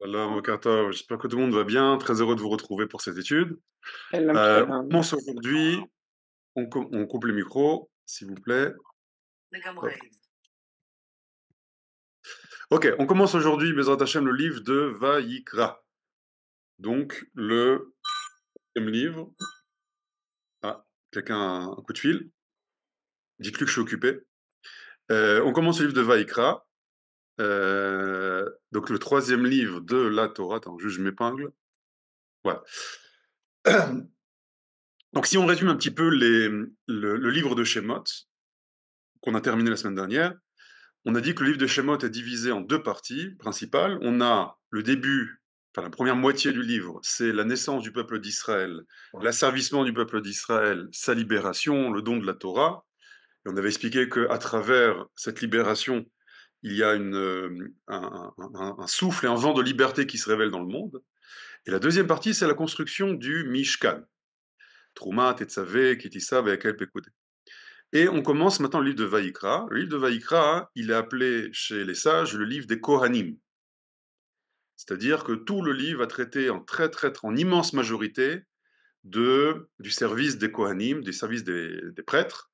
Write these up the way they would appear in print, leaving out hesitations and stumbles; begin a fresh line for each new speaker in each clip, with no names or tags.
Voilà, Mokata, j'espère que tout le monde va bien. Très heureux de vous retrouver pour cette étude.
Elle
On
Amsterdam.
commence aujourd'hui. On coupe le micro, s'il vous plaît. Hop. Ok, on commence aujourd'hui, Bezrat Hashem, le livre de Vaïkra. Donc, le deuxième livre. Ah, quelqu'un a un coup de fil. Dites-lui que je suis occupé. On commence le livre de Vaïkra. Donc, le troisième livre de la Torah. Attends, juste je m'épingle. Voilà. Donc, si on résume un petit peu le livre de Shemot, qu'on a terminé la semaine dernière, on a dit que le livre de Shemot est divisé en deux parties principales. On a le début, enfin la première moitié du livre, c'est la naissance du peuple d'Israël, l'asservissement du peuple d'Israël, sa libération, le don de la Torah. Et on avait expliqué qu'à travers cette libération, il y a un souffle et un vent de liberté qui se révèle dans le monde. Et la deuxième partie, c'est la construction du Mishkan. Trouma, Tetzavé, Kitissa, Ve'ekel, Pekudé. Et on commence maintenant le livre de Vaïkra. Le livre de Vaïkra, il est appelé chez les sages le livre des Kohanim. C'est-à-dire que tout le livre va traiter en immense majorité du service des Kohanim, du service des prêtres,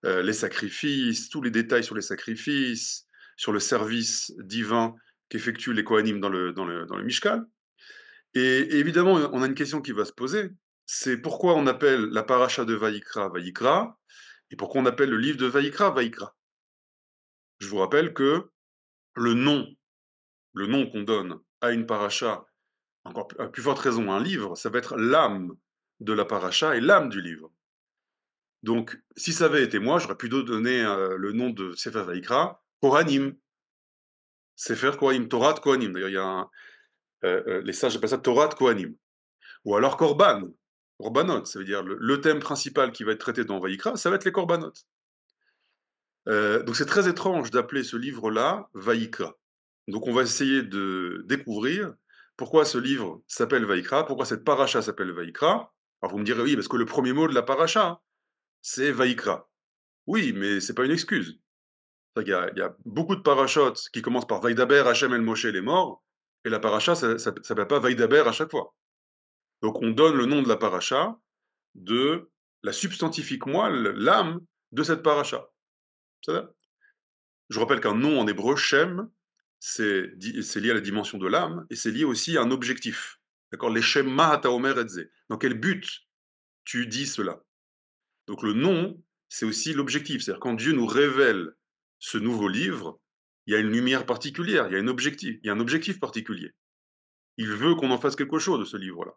les sacrifices, tous les détails sur les sacrifices, sur le service divin qu'effectuent les Kohanim dans le Mishkan. Et évidemment, on a une question qui va se poser, c'est pourquoi on appelle la paracha de Vaïkra Vaïkra, et pourquoi on appelle le livre de Vaïkra Vaïkra. Je vous rappelle que le nom, le nom qu'on donne à une paracha, encore à plus forte raison à un livre, ça va être l'âme de la paracha et l'âme du livre. Donc, si ça avait été moi, j'aurais pu donner le nom de Sefer Vayikra, Kohanim. Sefer Kohanim, Torah Kohanim. D'ailleurs, il y a les sages appellent ça Torah Kohanim. Ou alors Korban, Korbanot, ça veut dire le thème principal qui va être traité dans Vayikra, ça va être les Korbanot. Donc c'est très étrange d'appeler ce livre-là Vayikra. Donc on va essayer de découvrir pourquoi ce livre s'appelle Vayikra, pourquoi cette paracha s'appelle Vayikra. Alors vous me direz oui, parce que le premier mot de la paracha, c'est Vayikra. Oui, mais c'est pas une excuse. Il y a beaucoup de parachotes qui commencent par Vaïdaber, Hachem El Moshe les morts, et la paracha, ça s'appelle pas Vaïdaber à chaque fois. Donc on donne le nom de la paracha de la substantifique moelle, l'âme de cette paracha. Ça va. Je rappelle qu'un nom en hébreu, Shem, c'est lié à la dimension de l'âme, et c'est lié aussi à un objectif. D'accord? Les Shem Mahata Omer Etze. Dans quel but tu dis cela? Donc le nom, c'est aussi l'objectif. C'est-à-dire quand Dieu nous révèle ce nouveau livre, il y a une lumière particulière, il y a un objectif particulier. Il veut qu'on en fasse quelque chose de ce livre-là.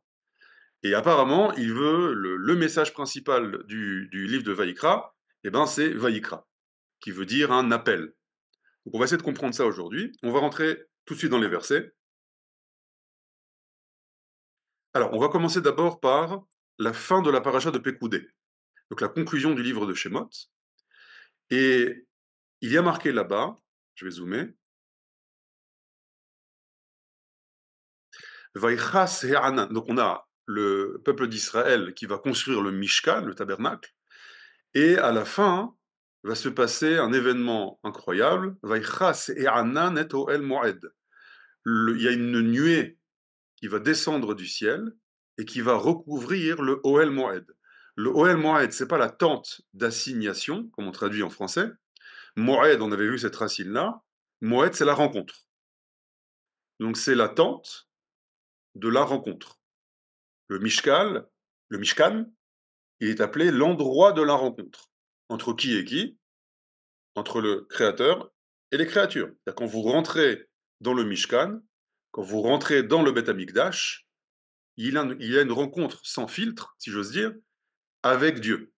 Et apparemment, il veut le message principal du livre de Vaïkra, eh ben, c'est Vaïkra, qui veut dire un appel. Donc on va essayer de comprendre ça aujourd'hui. On va rentrer tout de suite dans les versets. Alors, on va commencer d'abord par la fin de la paracha de Pekoudé, donc la conclusion du livre de Shemot. Et il y a marqué là-bas, je vais zoomer, Vaïchas He'anan. Donc on a le peuple d'Israël qui va construire le Mishkan, le tabernacle, et à la fin va se passer un événement incroyable, Vaïchas He'anan et Oel Moed. Il y a une nuée qui va descendre du ciel et qui va recouvrir le Ohel Moed. Le Ohel Moed, c'est pas la tente d'assignation, comme on traduit en français. Moed, on avait vu cette racine-là. Moed, c'est la rencontre. Donc c'est la tente de la rencontre. Le Mishkal, le Mishkan, il est appelé l'endroit de la rencontre. Entre qui et qui? Entre le Créateur et les créatures. C'est-à-dire quand vous rentrez dans le Mishkan, quand vous rentrez dans le Beth Amikdash, il y a une rencontre sans filtre, si j'ose dire, avec Dieu.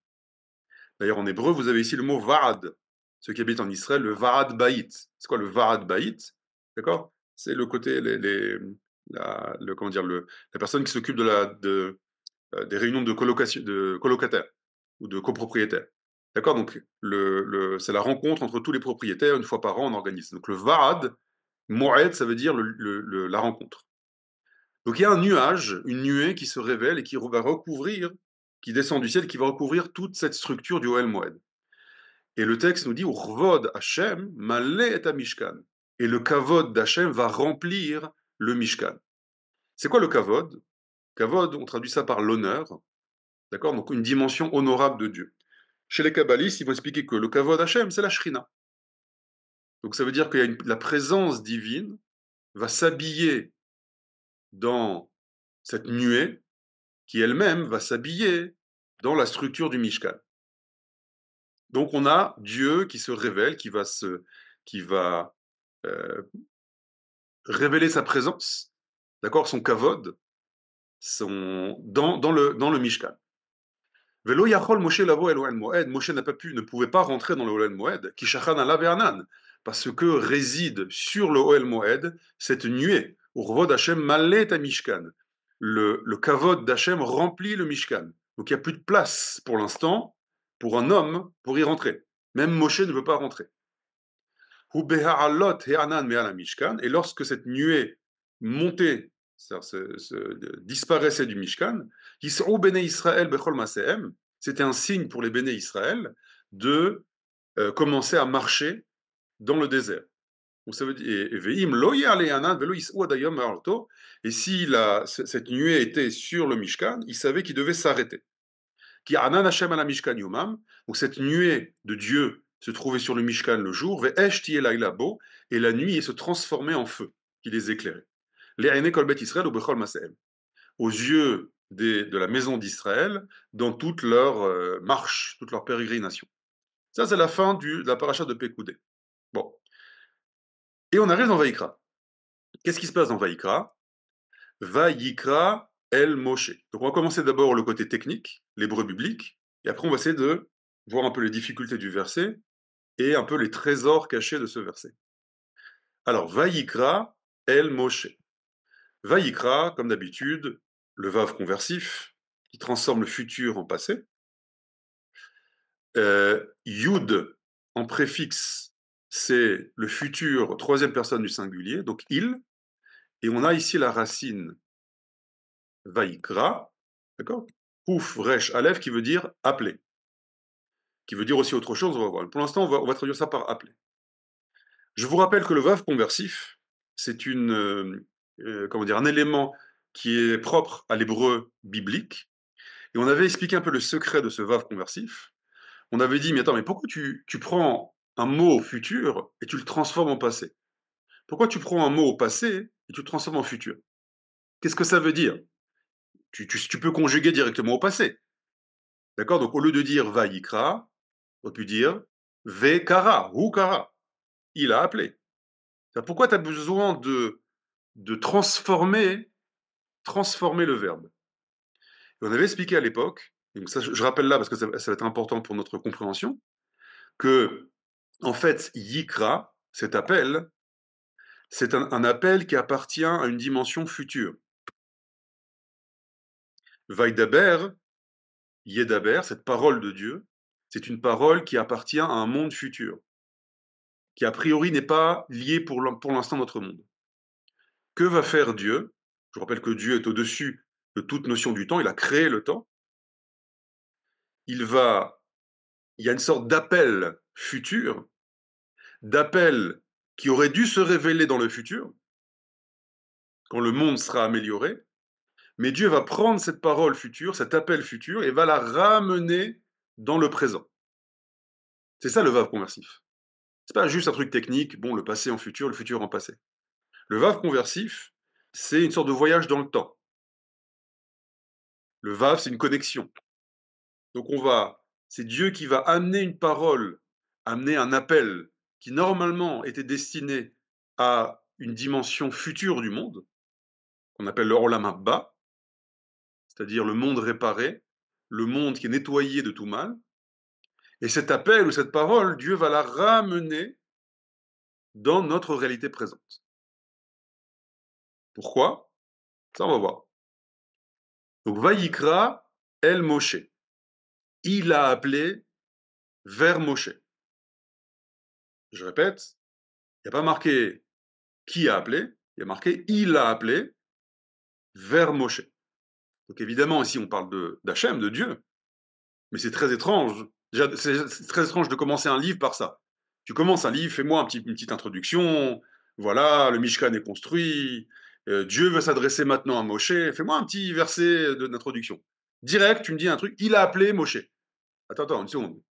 D'ailleurs, en hébreu, vous avez ici le mot Va'ad. Ceux qui habitent en Israël, le Va'ad Baït. C'est quoi le Va'ad Baït? D'accord? C'est le côté, comment dire, la personne qui s'occupe des réunions de colocation, de colocataires ou de copropriétaires. D'accord? Donc, c'est la rencontre entre tous les propriétaires, une fois par an, on organise. Donc, le Va'ad, Moed, ça veut dire la rencontre. Donc il y a un nuage, une nuée qui se révèle et qui va recouvrir, qui descend du ciel, qui va recouvrir toute cette structure du Ohel Moed. Et le texte nous dit Urvod Hashem malé et Mishkan. Et le kavod d'Hachem va remplir le Mishkan. C'est quoi le kavod? Kavod, on traduit ça par l'honneur, d'accord? Donc une dimension honorable de Dieu. Chez les kabbalistes, ils vont expliquer que le kavod Hashem, c'est la shrina. Donc ça veut dire que la présence divine va s'habiller dans cette nuée qui elle-même va s'habiller dans la structure du Mishkan. Donc on a Dieu qui se révèle, qui va euh, révéler sa présence, d'accord, son kavod, dans le Mishkan. Velo yachol Moshe lavo el Ohel Moed, Moshe ne pouvait pas rentrer dans le Ohel Moed, qui shachan alav ve'anan, parce que réside sur le Ohel Moed cette nuée, urvod Hashem malet à Mishkan. Le kavod d'Hachem remplit le Mishkan. Donc il n'y a plus de place pour l'instant pour un homme pour y rentrer. Même Moshe ne veut pas rentrer. Et lorsque cette nuée montait, disparaissait du Mishkan, c'était un signe pour les béné Israël de commencer à marcher dans le désert. Donc ça veut dire, et si cette nuée était sur le Mishkan, il savait qu'il devait s'arrêter. Donc cette nuée de Dieu se trouvait sur le Mishkan le jour, et la nuit il se transformait en feu, qui les éclairait. Aux yeux de la maison d'Israël, dans toute leur marche, toute leur pérégrination. Ça, c'est la fin de la paracha de Pekoudé. Bon. Et on arrive dans Vaïkra. Qu'est-ce qui se passe dans Vaïkra? Vaïkra El Moshe. Donc on va commencer d'abord le côté technique, l'hébreu biblique, et après on va essayer de voir un peu les difficultés du verset et un peu les trésors cachés de ce verset. Alors, Vaïkra El Moshe. Vaïkra, comme d'habitude, le vav conversif, qui transforme le futur en passé. Yud, en préfixe, c'est le futur, troisième personne du singulier, donc il. Et on a ici la racine Vaïkra, d'accord? Pouf, Resh, Aleph, qui veut dire appeler. Qui veut dire aussi autre chose, on va voir. Pour l'instant, on va traduire ça par appeler. Je vous rappelle que le vav conversif, c'est un élément qui est propre à l'hébreu biblique. Et on avait expliqué un peu le secret de ce vav conversif. On avait dit, mais attends, mais pourquoi tu prends un mot au futur et tu le transformes en passé? Pourquoi tu prends un mot au passé et tu le transformes en futur? Qu'est-ce que ça veut dire? Tu peux conjuguer directement au passé. D'accord? Donc au lieu de dire Vaïkra, on peut dire Vekara, Hukara. Il a appelé. Pourquoi tu as besoin de transformer le verbe? Et on avait expliqué à l'époque, donc ça je rappelle là parce que ça va être important pour notre compréhension, que en fait Yikra, cet appel, c'est un appel qui appartient à une dimension future. Vaïdaber, Yedaber, cette parole de Dieu, c'est une parole qui appartient à un monde futur, qui a priori n'est pas lié pour l'instant à notre monde. Que va faire Dieu? Je rappelle que Dieu est au-dessus de toute notion du temps, il a créé le temps. Il y a une sorte d'appel futur, d'appel qui aurait dû se révéler dans le futur, quand le monde sera amélioré, mais Dieu va prendre cette parole future, cet appel futur, et va la ramener dans le présent. C'est ça le vav conversif. C'est pas juste un truc technique, bon, le passé en futur, le futur en passé. Le vav conversif, c'est une sorte de voyage dans le temps. Le vav, c'est une connexion. Donc c'est Dieu qui va amener une parole, amener un appel qui normalement était destiné à une dimension future du monde, qu'on appelle le Olam Abba, c'est-à-dire le monde réparé, le monde qui est nettoyé de tout mal. Et cet appel ou cette parole, Dieu va la ramener dans notre réalité présente. Pourquoi? Ça, on va voir. Donc, Vaïkra El Moshe. Il a appelé vers Moshe. Je répète, il n'y a pas marqué qui a appelé, il y a marqué il a appelé vers Moshe. Donc évidemment, ici on parle d'Hachem, de Dieu, mais c'est très étrange. Déjà, c'est très étrange de commencer un livre par ça. Tu commences un livre, fais-moi une petite introduction, voilà, le Mishkan est construit, Dieu veut s'adresser maintenant à Moshe, fais-moi un petit verset d'introduction. Direct, tu me dis un truc, il a appelé Moshe. Attends, une seconde.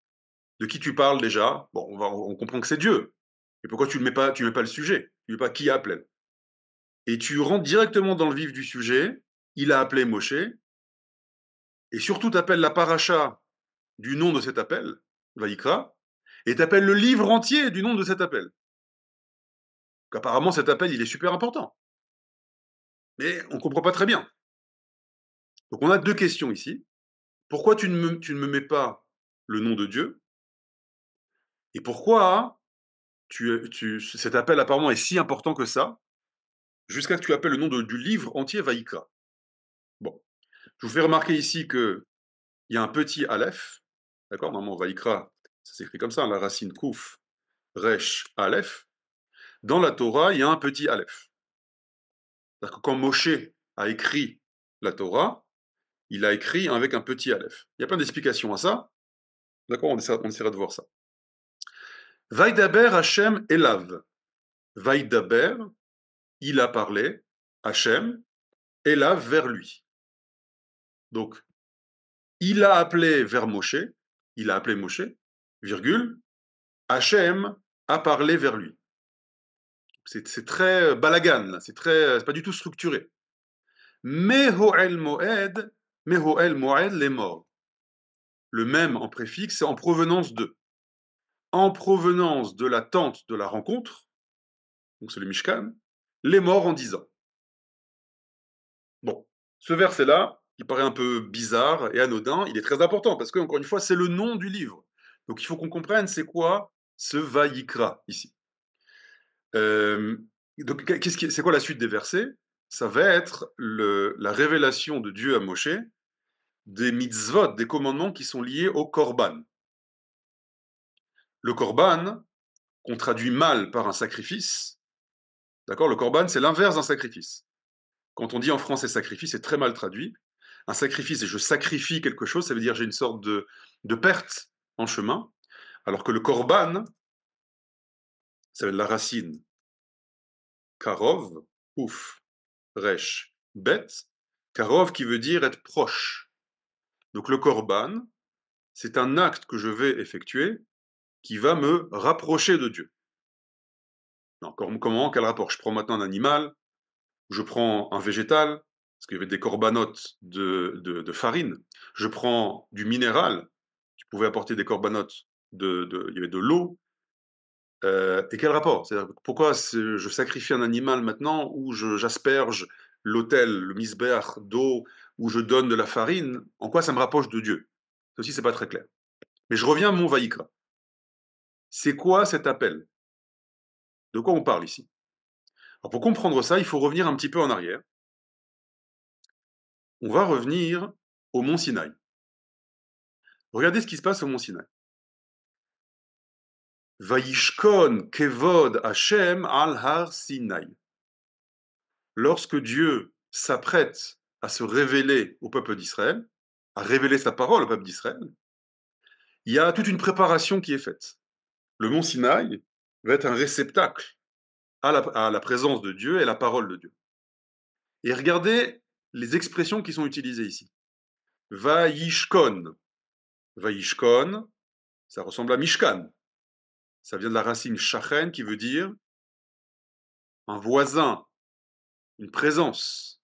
De qui tu parles déjà? Bon, on comprend que c'est Dieu. Et pourquoi tu mets pas le sujet? Tu mets pas qui a appelé? Et tu rentres directement dans le vif du sujet, il a appelé Moshe, et surtout t'appelles la paracha du nom de cet appel, Vaïkra, et t'appelles le livre entier du nom de cet appel. Donc, apparemment, cet appel, il est super important. Mais on ne comprend pas très bien. Donc on a deux questions ici. Pourquoi tu ne me mets pas le nom de Dieu? Et pourquoi cet appel apparemment est si important que ça, jusqu'à ce que tu appelles le nom du livre entier Vaïkra? Bon, je vous fais remarquer ici qu'il y a un petit Aleph, d'accord? Normalement, Vaïkra, ça s'écrit comme ça, la racine Kouf, Resh, Aleph. Dans la Torah, il y a un petit Aleph. C'est-à-dire que quand Moshe a écrit la Torah, il a écrit avec un petit Aleph. Il y a plein d'explications à ça. D'accord, on essaiera de voir ça. Vaïdaber Hachem Elav. Vaïdaber, il a parlé, Hachem, Elav vers lui. Donc, il a appelé vers Moshe, il a appelé Moshe, virgule, Hachem a parlé vers lui. C'est très balagan, c'est pas du tout structuré. Mehoel Moed, Mehoel Moed les morts. Le même en préfixe, c'est en provenance de. En provenance de la tente de la rencontre, donc c'est le Mishkan, les morts en 10 ans. Bon, ce verset-là, il paraît un peu bizarre et anodin, il est très important parce que, encore une fois, c'est le nom du livre. Donc il faut qu'on comprenne c'est quoi ce Vaïkra ici. Donc c'est quoi la suite des versets? Ça va être la révélation de Dieu à Moshe des mitzvot, des commandements qui sont liés au korban. Le korban, qu'on traduit mal par un sacrifice, d'accord? Le korban, c'est l'inverse d'un sacrifice. Quand on dit en français sacrifice, c'est très mal traduit. Un sacrifice, et je sacrifie quelque chose, ça veut dire j'ai une sorte de perte en chemin, alors que le korban, ça veut dire la racine karov, ouf, resh, bet, karov qui veut dire être proche. Donc le korban, c'est un acte que je vais effectuer qui va me rapprocher de Dieu. Alors, comment? Quel rapport? Je prends maintenant un animal, je prends un végétal, parce qu'il y avait des corbanotes de farine, je prends du minéral, tu pouvais apporter des corbanotes, il y avait de l'eau, et quel rapport? C'est-à-dire, pourquoi je sacrifie un animal maintenant, ou j'asperge l'autel, le misbéach d'eau, ou je donne de la farine, en quoi ça me rapproche de Dieu? Ça aussi, c'est pas très clair. Mais je reviens à mon Vaïkra. C'est quoi cet appel? De quoi on parle ici? Alors pour comprendre ça, il faut revenir un petit peu en arrière. On va revenir au mont Sinaï. Regardez ce qui se passe au mont Sinaï. Vaishkon kevod Hashem al har Sinaï. Lorsque Dieu s'apprête à se révéler au peuple d'Israël, à révéler sa parole au peuple d'Israël, il y a toute une préparation qui est faite. Le mont Sinaï va être un réceptacle à la présence de Dieu et à la parole de Dieu. Et regardez les expressions qui sont utilisées ici. Vaishkon. Vaishkon, ça ressemble à Mishkan. Ça vient de la racine shachen qui veut dire un voisin, une présence.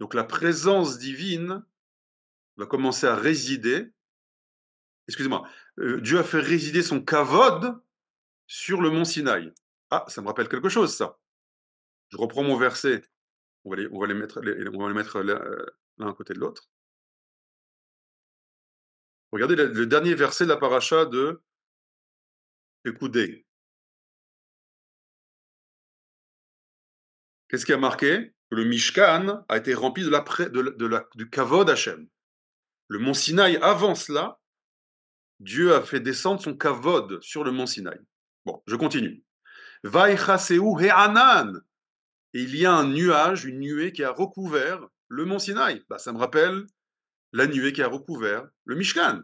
Donc la présence divine va commencer à résider. Excusez-moi, Dieu a fait résider son kavod sur le mont Sinaï. Ah, ça me rappelle quelque chose, ça. Je reprends mon verset. On va les mettre l'un à côté de l'autre. Regardez le dernier verset de la paracha de Écoudé. Qu'est-ce qui a marqué? Le Mishkan a été rempli du kavod Hashem. Le mont Sinaï, avant cela, Dieu a fait descendre son kavod sur le mont Sinaï. Bon, je continue. Vaïchaseu he'anan. Et il y a un nuage, une nuée qui a recouvert le mont Sinaï. Bah, ça me rappelle la nuée qui a recouvert le Mishkan.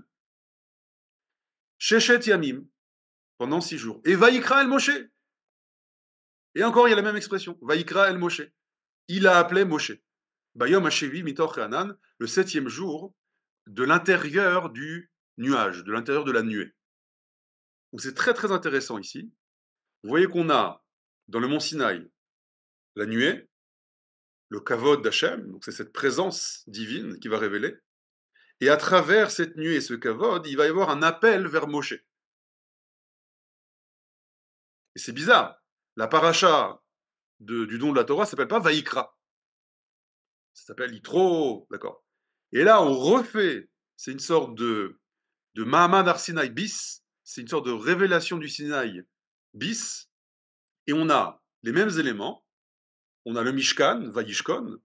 Sheshet yamim, pendant 6 jours. Et Vaïkra el Moshe. Et encore, il y a la même expression. Vaïkra el Moshe. il a appelé Moshe. Bayom Hashevi Mitoch Hanan, le 7e jour, de l'intérieur du nuage, de l'intérieur de la nuée. Donc c'est très très intéressant ici. Vous voyez qu'on a dans le mont Sinaï la nuée, le kavod d'Hachem, donc c'est cette présence divine qui va révéler. Et à travers cette nuée et ce kavod, il va y avoir un appel vers Moshe. Et c'est bizarre. La paracha du don de la Torah s'appelle pas Vaïkra. Ça s'appelle Yitro, d'accord. Et là, on refait, c'est une sorte de Mahamad Har Sinaï bis, c'est une sorte de révélation du Sinaï bis, et on a les mêmes éléments, on a le Mishkan, Vayishkon,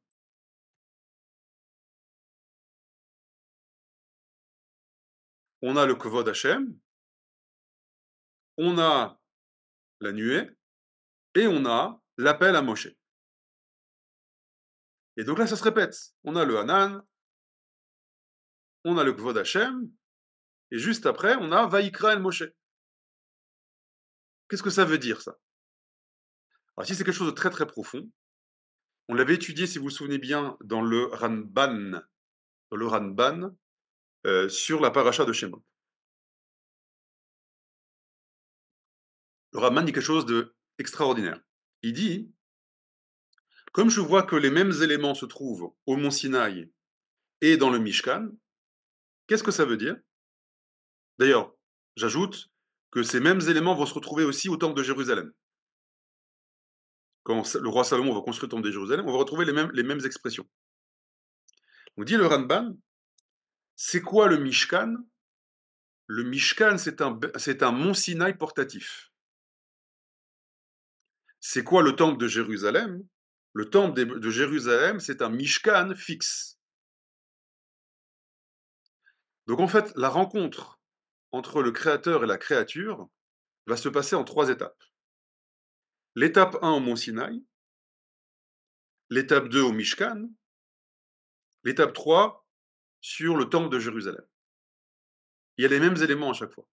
on a le Kovod Hashem, on a la nuée, et on a l'appel à Moshe. Et donc là, ça se répète. On a le Hanan, on a le Kvod Hashem, et juste après, on a Vaïkra el Moshe. Qu'est-ce que ça veut dire, ça? Alors, si c'est quelque chose de très très profond, on l'avait étudié, si vous vous souvenez bien, dans le Ranban, sur la paracha de Shemot. Le Ramban dit quelque chose d'extraordinaire. Il dit, comme je vois que les mêmes éléments se trouvent au mont Sinaï et dans le Mishkan, qu'est-ce que ça veut dire? D'ailleurs, j'ajoute que ces mêmes éléments vont se retrouver aussi au temple de Jérusalem. Quand le roi Salomon va construire le temple de Jérusalem, on va retrouver les mêmes expressions. On dit le Ramban, c'est quoi le Mishkan? Le Mishkan, c'est un mont Sinaï portatif. C'est quoi le temple de Jérusalem? Le temple de Jérusalem, c'est un Mishkan fixe. Donc en fait, la rencontre entre le créateur et la créature va se passer en 3 étapes. L'étape 1 au mont Sinaï, l'étape 2 au Mishkan, l'étape 3 sur le temple de Jérusalem. Il y a les mêmes éléments à chaque fois.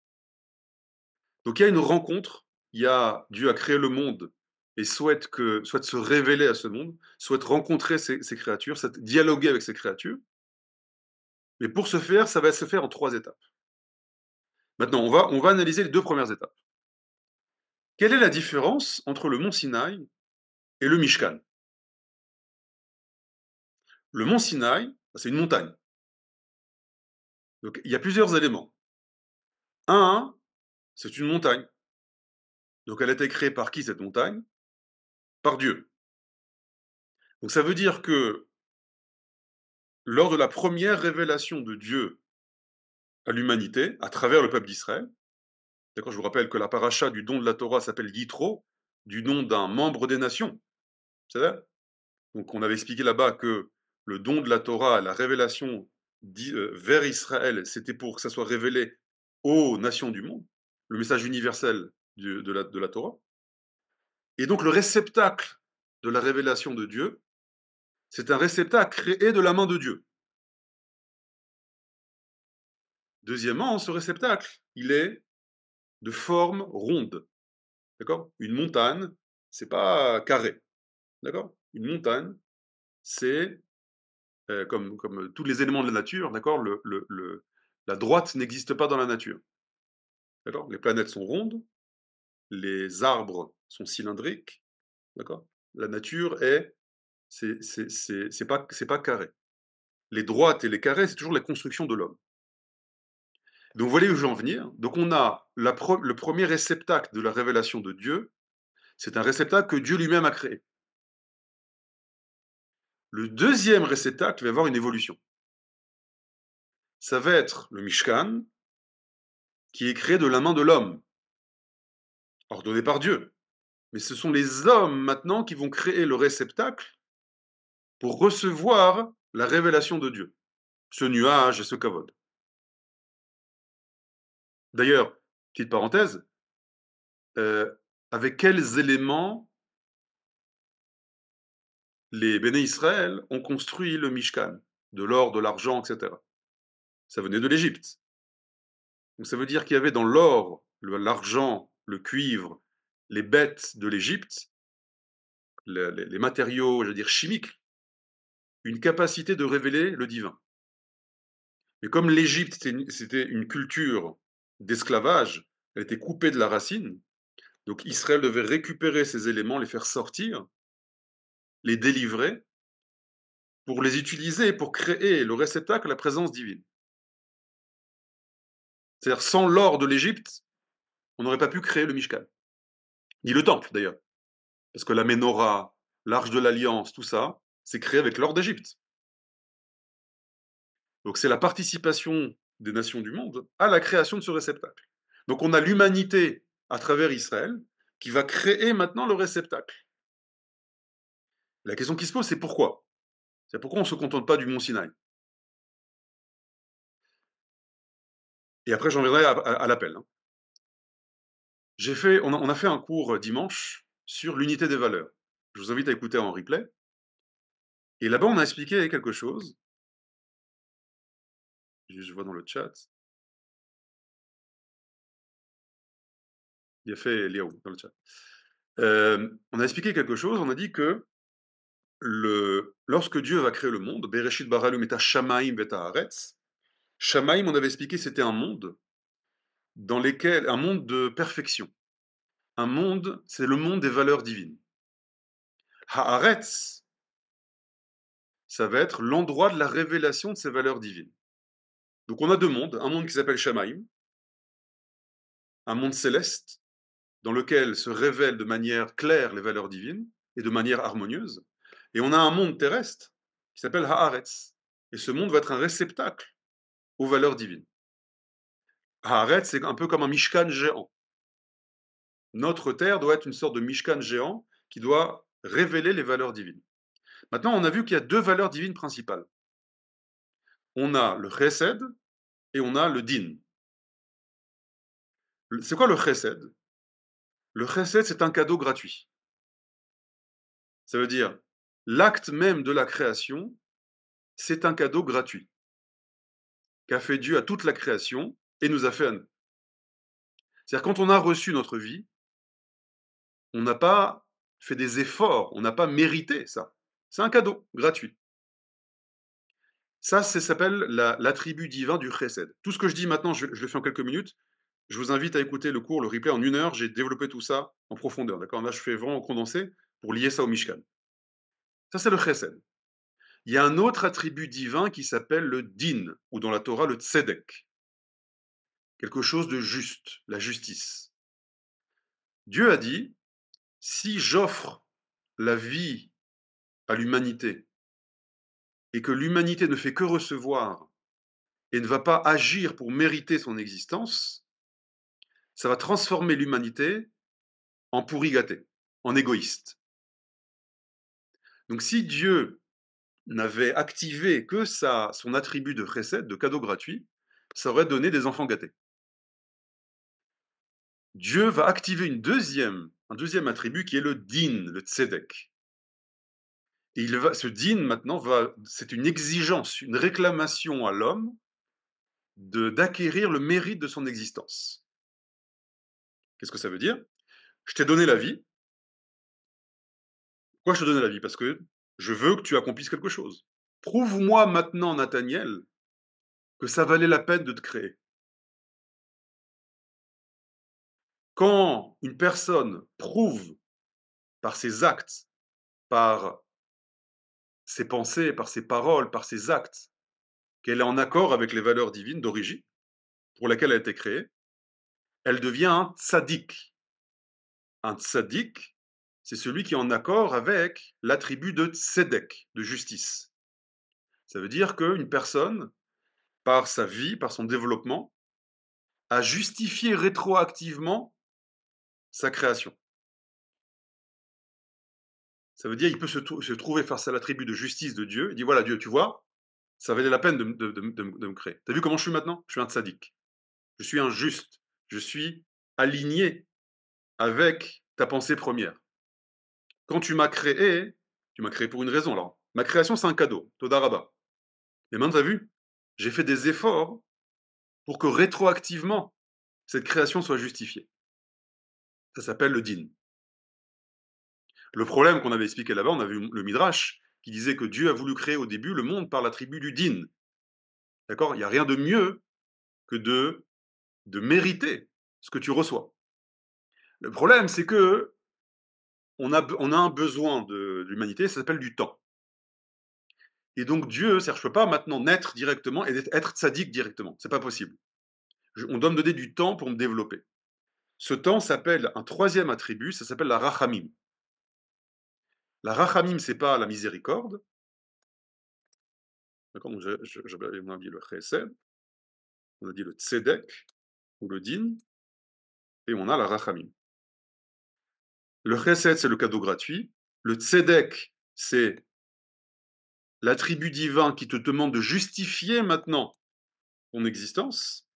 Donc il y a une rencontre, Dieu a créé le monde et souhaite se révéler à ce monde, souhaite rencontrer ces créatures, souhaite dialoguer avec ces créatures. Mais pour ce faire, ça va se faire en 3 étapes. Maintenant, on va analyser les 2 premières étapes. Quelle est la différence entre le mont Sinaï et le Mishkan? Le mont Sinaï, c'est une montagne. Donc il y a plusieurs éléments. Un, c'est une montagne. Donc elle a été créée par qui, cette montagne? Par Dieu. Donc ça veut dire que lors de la première révélation de Dieu à l'humanité, à travers le peuple d'Israël, d'accord, je vous rappelle que la paracha du don de la Torah s'appelle Yitro, du nom d'un membre des nations. C'est vrai? Donc on avait expliqué là-bas que le don de la Torah, la révélation vers Israël, c'était pour que ça soit révélé aux nations du monde, le message universel de la Torah. Et donc le réceptacle de la révélation de Dieu, c'est un réceptacle créé de la main de Dieu. Deuxièmement, ce réceptacle, il est de forme ronde. D'accord? Une montagne, c'est pas carré. D'accord? Une montagne, c'est comme tous les éléments de la nature, d'accord? La droite n'existe pas dans la nature. D'accord? Les planètes sont rondes, les arbres sont cylindriques, d'accord? La nature c'est pas carré. Les droites et les carrés, c'est toujours la construction de l'homme. Donc, vous voyez où je veux en venir. Donc, on a le premier réceptacle de la révélation de Dieu, c'est un réceptacle que Dieu lui-même a créé. Le deuxième réceptacle va avoir une évolution. Ça va être le Mishkan, qui est créé de la main de l'homme, ordonné par Dieu. Mais ce sont les hommes maintenant qui vont créer le réceptacle pour recevoir la révélation de Dieu, ce nuage et ce kavod. D'ailleurs, petite parenthèse, avec quels éléments les Béné Israël ont construit le Mishkan? De l'or, de l'argent, etc. Ça venait de l'Égypte. Donc ça veut dire qu'il y avait dans l'or, l'argent, le cuivre, les bêtes de l'Égypte, les matériaux, je veux dire, chimiques, une capacité de révéler le divin. Mais comme l'Égypte, c'était une culture d'esclavage, elle était coupée de la racine, donc Israël devait récupérer ces éléments, les faire sortir, les délivrer, pour les utiliser, pour créer le réceptacle à la présence divine. C'est-à-dire, sans l'or de l'Égypte, on n'aurait pas pu créer le Mishkan, ni le temple d'ailleurs, parce que la Ménorah, l'Arche de l'Alliance, tout ça, c'est créé avec l'or d'Égypte. Donc c'est la participation des nations du monde à la création de ce réceptacle. Donc on a l'humanité à travers Israël qui va créer maintenant le réceptacle. La question qui se pose, c'est pourquoi? C'est pourquoi on ne se contente pas du mont Sinaï. Et après, j'en viendrai à l'appel. Hein. On a fait un cours dimanche sur l'unité des valeurs. Je vous invite à écouter en replay. Et là-bas, on a expliqué quelque chose. Je vois dans le chat. Il a fait Léo dans le chat. On a expliqué quelque chose. On a dit que lorsque Dieu va créer le monde, Bereshit bara Elohim et Shamaim veta haaretz, Shamaim, on avait expliqué, c'était un monde un monde de perfection. Un monde, c'est le monde des valeurs divines. Haaretz, ça va être l'endroit de la révélation de ces valeurs divines. Donc on a deux mondes, un monde qui s'appelle Shamaim, un monde céleste, dans lequel se révèlent de manière claire les valeurs divines et de manière harmonieuse. Et on a un monde terrestre qui s'appelle Haaretz. Et ce monde va être un réceptacle aux valeurs divines. Haaretz, c'est un peu comme un Mishkan géant. Notre terre doit être une sorte de Mishkan géant qui doit révéler les valeurs divines. Maintenant, on a vu qu'il y a deux valeurs divines principales. On a le chesed et on a le din. C'est quoi le chesed? Le chesed, c'est un cadeau gratuit. Ça veut dire, l'acte même de la création, c'est un cadeau gratuit qu'a fait Dieu à toute la création et nous a fait à nous. C'est-à-dire, quand on a reçu notre vie, on n'a pas fait des efforts, on n'a pas mérité ça. C'est un cadeau gratuit. Ça s'appelle l'attribut divin du chesed. Tout ce que je dis maintenant, je le fais en quelques minutes. Je vous invite à écouter le cours, le replay en 1 heure. J'ai développé tout ça en profondeur. D'accord? Là, je fais vraiment condensé pour lier ça au Mishkan. Ça, c'est le chesed. Il y a un autre attribut divin qui s'appelle le din, ou dans la Torah, le tzedek. Quelque chose de juste, la justice. Dieu a dit, si j'offre la vie à l'humanité et que l'humanité ne fait que recevoir et ne va pas agir pour mériter son existence, ça va transformer l'humanité en pourri gâté, en égoïste. Donc si Dieu n'avait activé que son attribut de chesed, de cadeau gratuit, ça aurait donné des enfants gâtés. Dieu va activer un deuxième attribut qui est le din, le tzedek. Et ce din maintenant c'est une exigence, une réclamation à l'homme d'acquérir le mérite de son existence. Qu'est-ce que ça veut dire? Je t'ai donné la vie. Pourquoi je te donne la vie? Parce que je veux que tu accomplisses quelque chose. Prouve-moi maintenant, Nathaniel, que ça valait la peine de te créer. Quand une personne prouve par ses actes, par ses pensées, par ses paroles, par ses actes, qu'elle est en accord avec les valeurs divines d'origine pour lesquelles elle a été créée, elle devient un tzaddik. Un tzaddik, c'est celui qui est en accord avec l'attribut de tzedek, de justice. Ça veut dire qu'une personne, par sa vie, par son développement, a justifié rétroactivement sa création. Ça veut dire qu'il peut se trouver face à l'attribut de justice de Dieu. Il dit voilà, Dieu, tu vois, ça valait la peine de me créer. Tu as vu comment je suis maintenant? Je suis un tzaddik. Je suis un juste. Je suis aligné avec ta pensée première. Quand tu m'as créé pour une raison. Alors, ma création, c'est un cadeau. Toda Rabba. Mais maintenant, tu as vu? J'ai fait des efforts pour que rétroactivement, cette création soit justifiée. Ça s'appelle le din. Le problème qu'on avait expliqué là-bas, on a vu le Midrash, qui disait que Dieu a voulu créer au début le monde par l'attribut du din. D'accord? Il n'y a rien de mieux que de mériter ce que tu reçois. Le problème, c'est que on a un besoin de l'humanité, ça s'appelle du temps. Et donc Dieu, c'est-à-dire je peux pas maintenant naître directement et être tzaddik directement, c'est pas possible. On doit me donner du temps pour me développer. Ce temps s'appelle un troisième attribut, ça s'appelle la rachamim. La rachamim, c'est pas la miséricorde. D'accord, donc on a dit le chesed, on a dit le tzedek ou le din, et on a la rachamim. Le chesed, c'est le cadeau gratuit. Le tzedek, c'est l'attribut divin qui te demande de justifier maintenant ton existence.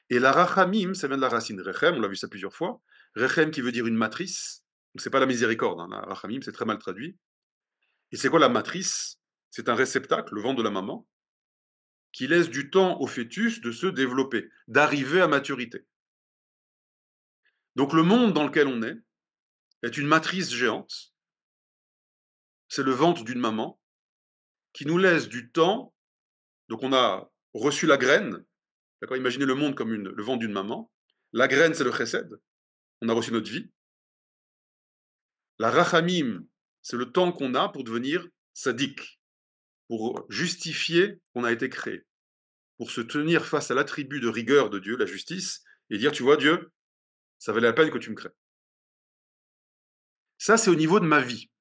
Et la rachamim, ça vient de la racine rechem, on l'a vu ça plusieurs fois. Rechem qui veut dire une matrice. Donc c'est pas la miséricorde, hein, la rachamim, c'est très mal traduit. Et c'est quoi la matrice? C'est un réceptacle, le ventre de la maman, qui laisse du temps au fœtus de se développer, d'arriver à maturité. Donc le monde dans lequel on est une matrice géante. C'est le ventre d'une maman qui nous laisse du temps. Donc on a reçu la graine. D'accord, imaginez le monde comme le ventre d'une maman. La graine, c'est le chesed. On a reçu notre vie. La rachamim, c'est le temps qu'on a pour devenir sadique, pour justifier qu'on a été créé, pour se tenir face à l'attribut de rigueur de Dieu, la justice, et dire, tu vois, Dieu, ça valait la peine que tu me crées. Ça, c'est au niveau de ma vie.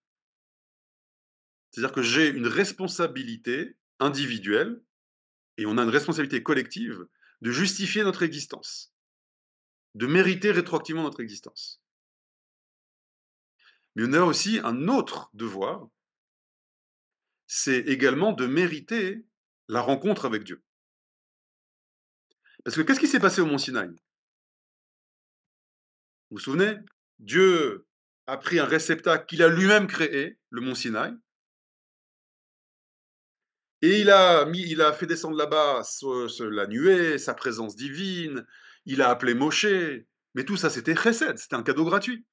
C'est-à-dire que j'ai une responsabilité individuelle, et on a une responsabilité collective, de justifier notre existence, de mériter rétroactivement notre existence. Mais on a aussi un autre devoir, c'est également de mériter la rencontre avec Dieu. Parce que qu'est-ce qui s'est passé au mont Sinaï? Vous vous souvenez? Dieu a pris un réceptacle qu'il a lui-même créé, le mont Sinaï, et il a fait descendre là-bas la nuée, sa présence divine, il a appelé Moshe, mais tout ça c'était chesed, c'était un cadeau gratuit.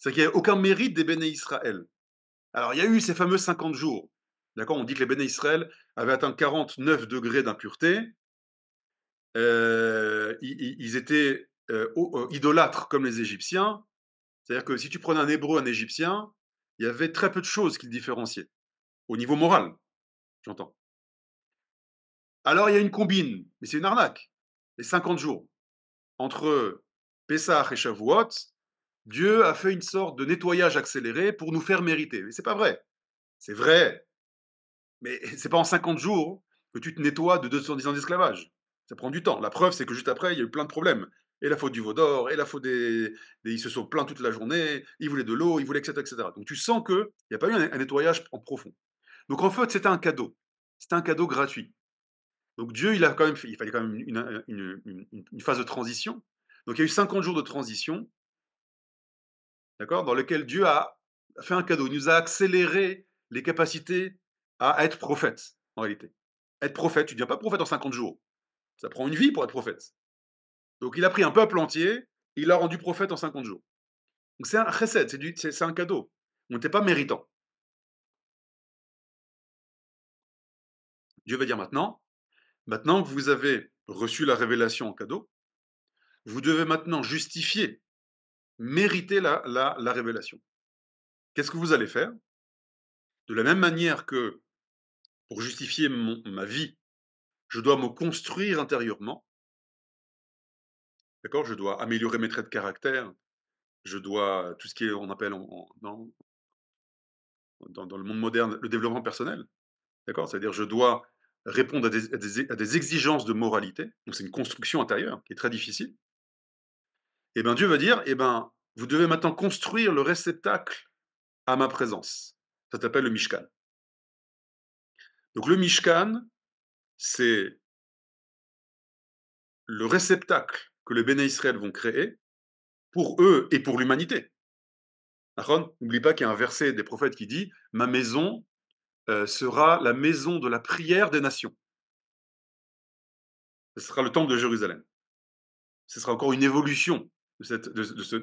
C'est qu'il n'y a aucun mérite des béné Israël. Alors il y a eu ces fameux 50 jours, d'accord? On dit que les béné Israël avaient atteint 49 degrés d'impureté, ils étaient idolâtres comme les Égyptiens. C'est-à-dire que si tu prenais un hébreu, un égyptien, il y avait très peu de choses qui le différenciaient, au niveau moral, j'entends. Alors il y a une combine, mais c'est une arnaque. Les 50 jours, entre Pessah et Shavuot, Dieu a fait une sorte de nettoyage accéléré pour nous faire mériter. Mais c'est pas vrai. C'est vrai, mais c'est pas en 50 jours que tu te nettoies de 210 ans d'esclavage. Ça prend du temps. La preuve, c'est que juste après, il y a eu plein de problèmes. Et la faute du veau d'or, et la faute ils se sont plaints toute la journée, ils voulaient de l'eau, ils voulaient, etc., etc. Donc tu sens qu'il n'y a pas eu un nettoyage en profond. Donc en fait, c'était un cadeau. C'était un cadeau gratuit. Donc Dieu, il fallait quand même une phase de transition. Donc il y a eu 50 jours de transition, d'accord, dans lequel Dieu a fait un cadeau. Il nous a accéléré les capacités à être prophète, en réalité. Être prophète, tu ne deviens pas prophète en 50 jours. Ça prend une vie pour être prophète. Donc il a pris un peuple entier, et il l'a rendu prophète en 50 jours. Donc c'est un chesed, c'est un cadeau. On n'était pas méritant. Dieu va dire maintenant que vous avez reçu la révélation en cadeau, vous devez maintenant justifier, mériter la révélation. Qu'est-ce que vous allez faire? De la même manière que pour justifier ma vie, je dois me construire intérieurement, d'accord? Je dois améliorer mes traits de caractère, je dois tout ce qui est, on appelle dans le monde moderne, le développement personnel, d'accord? C'est-à-dire je dois répondre à des exigences de moralité, donc c'est une construction intérieure qui est très difficile. Et bien Dieu va dire, eh ben, vous devez maintenant construire le réceptacle à ma présence. Ça s'appelle le Mishkan. Donc le Mishkan, c'est le réceptacle que les Béné Israël vont créer pour eux et pour l'humanité. N'oublie pas qu'il y a un verset des prophètes qui dit « Ma maison sera la maison de la prière des nations ». Ce sera le temple de Jérusalem. Ce sera encore une évolution de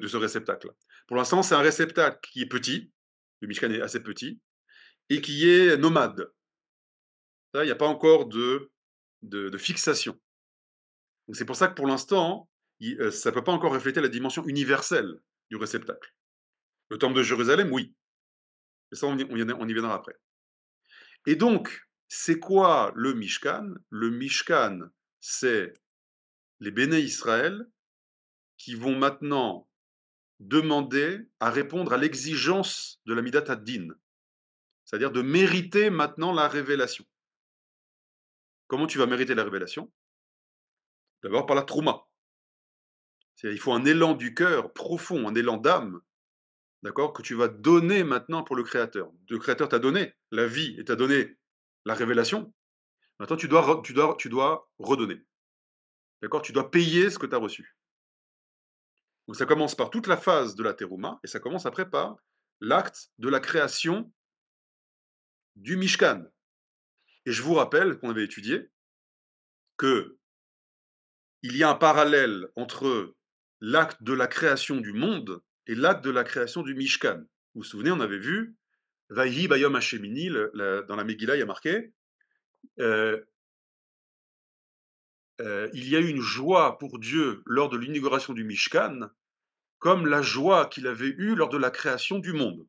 ce réceptacle. Pour l'instant, c'est un réceptacle qui est petit, le Mishkan est assez petit, et qui est nomade. Il n'y a pas encore de fixation. Donc c'est pour ça que pour l'instant, ça ne peut pas encore refléter la dimension universelle du réceptacle. Le temple de Jérusalem, oui. Mais ça, on y viendra après. Et donc, c'est quoi le Mishkan? Le Mishkan, c'est les béné Israël qui vont maintenant demander à répondre à l'exigence de la Midat ad-Din, c'est-à-dire de mériter maintenant la révélation. Comment tu vas mériter la révélation? D'abord par la trouma. Il faut un élan du cœur profond, un élan d'âme, d'accord, que tu vas donner maintenant pour le Créateur. Le Créateur t'a donné la vie et t'a donné la révélation. Maintenant, tu dois redonner. D'accord? Tu dois payer ce que tu as reçu. Donc ça commence par toute la phase de la terouma, et ça commence après par l'acte de la création du Mishkan. Et je vous rappelle qu'on avait étudié que il y a un parallèle entre l'acte de la création du monde et l'acte de la création du Mishkan. Vous vous souvenez, on avait vu Vayhi Bayom Hashemini, dans la Megillah, il y a marqué euh, il y a eu une joie pour Dieu lors de l'inauguration du Mishkan, comme la joie qu'il avait eue lors de la création du monde.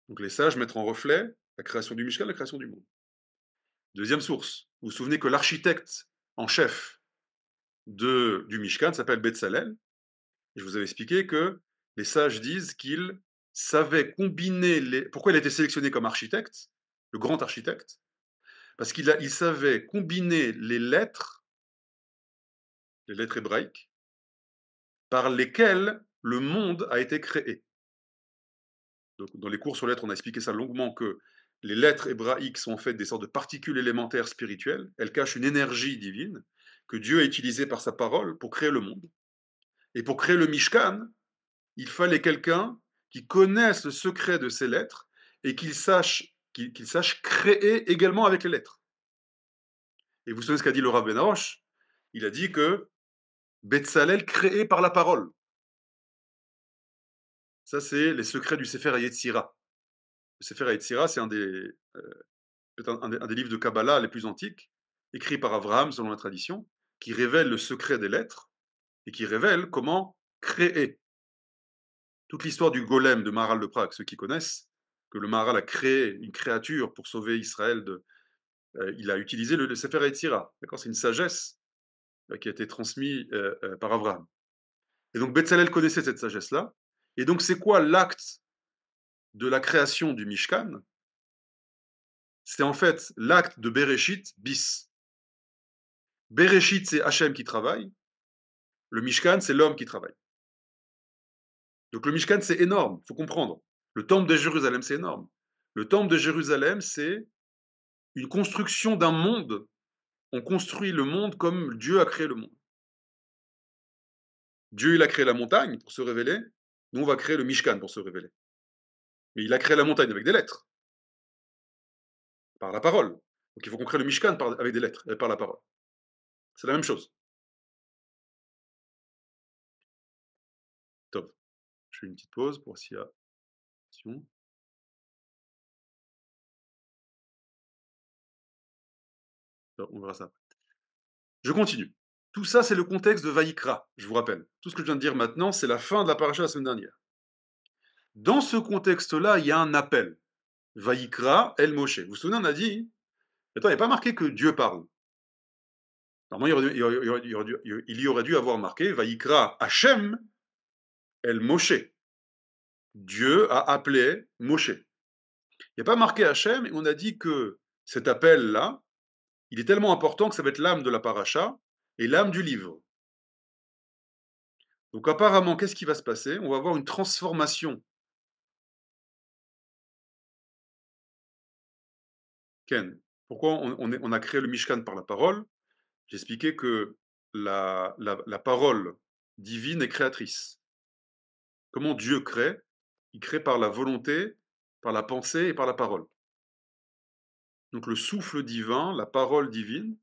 Donc les sages mettent en reflet la création du Mishkan, la création du monde. Deuxième source, vous vous souvenez que l'architecte en chef du Mishkan s'appelle Betzalel, et je vous avais expliqué que les sages disent qu'il savait combiner les... Pourquoi il a été sélectionné comme architecte, le grand architecte? Parce il savait combiner les lettres hébraïques, par lesquelles le monde a été créé. Donc, dans les cours sur lettres, on a expliqué ça longuement, que les lettres hébraïques sont en fait des sortes de particules élémentaires spirituelles. Elles cachent une énergie divine que Dieu a utilisée par sa parole pour créer le monde. Et pour créer le Mishkan, il fallait quelqu'un qui connaisse le secret de ces lettres et qu'il sache créer également avec les lettres. Et vous savez ce qu'a dit le Rav Ben Arosh? Il a dit que Betzalel créé par la parole. Ça, c'est les secrets du Sefer Yetzira. Le Sefer Yetzira, c'est un des livres de Kabbalah les plus antiques, écrit par Abraham selon la tradition, qui révèle le secret des lettres et qui révèle comment créer. Toute l'histoire du golem de Maharal de Prague, ceux qui connaissent, que le Maharal a créé une créature pour sauver Israël il a utilisé le Sefer Yetzira. C'est une sagesse qui a été transmise par Abraham. Et donc Betzalel connaissait cette sagesse-là. Et donc c'est quoi l'acte de la création du Mishkan? C'est en fait l'acte de Bereshit bis. Bereshit, c'est Hachem qui travaille. Le Mishkan, c'est l'homme qui travaille. Donc le Mishkan, c'est énorme, il faut comprendre. Le temple de Jérusalem, c'est énorme. Le temple de Jérusalem, c'est une construction d'un monde. On construit le monde comme Dieu a créé le monde. Dieu, il a créé la montagne pour se révéler. Nous, on va créer le Mishkan pour se révéler. Mais il a créé la montagne avec des lettres, par la parole. Donc il faut qu'on crée le Mishkan avec des lettres, et par la parole. C'est la même chose. Top. Je fais une petite pause pour s'il y a question. On verra ça. Je continue. Tout ça, c'est le contexte de Vaïkra, je vous rappelle. Tout ce que je viens de dire maintenant, c'est la fin de la paracha la semaine dernière. Dans ce contexte-là, il y a un appel. Vaïkra El Moshe. Vous vous souvenez, on a dit, attends, il n'y a pas marqué que Dieu parle. Normalement, il y aurait dû avoir marqué Vaïkra Hachem El Moshe. Dieu a appelé Moshe. Il n'y a pas marqué Hachem, et on a dit que cet appel-là, il est tellement important que ça va être l'âme de la paracha et l'âme du livre. Donc apparemment, qu'est-ce qui va se passer? On va avoir une transformation. Ken, pourquoi on a créé le Mishkan par la parole? J'ai expliqué que la parole divine est créatrice. Comment Dieu crée? Il crée par la volonté, par la pensée et par la parole. Donc le souffle divin, la parole divine,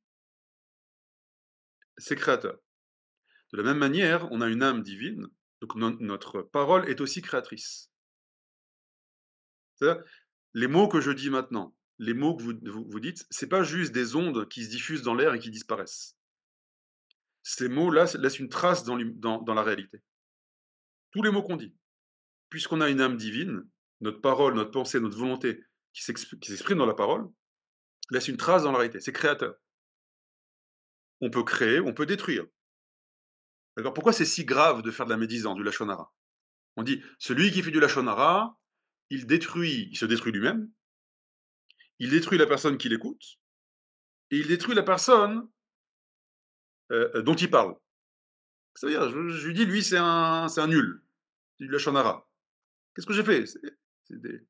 c'est créateur. De la même manière, on a une âme divine, donc notre parole est aussi créatrice. C'est-à-dire, les mots que je dis maintenant, les mots que vous dites, c'est pas juste des ondes qui se diffusent dans l'air et qui disparaissent. Ces mots-là laissent une trace dans la réalité. Tous les mots qu'on dit. Puisqu'on a une âme divine, notre parole, notre pensée, notre volonté qui s'exprime dans la parole, laisse une trace dans la réalité. C'est créateur. On peut créer, on peut détruire. D'accord? Pourquoi c'est si grave de faire de la médisance, du lachon hara? On dit: «Celui qui fait du lachon hara, il se détruit lui-même, il détruit la personne qui l'écoute et il détruit la personne, dont il parle». C'est-à-dire, je lui dis: «Lui, c'est un nul, c'est du lachon hara». Qu'est-ce que j'ai fait? C'est des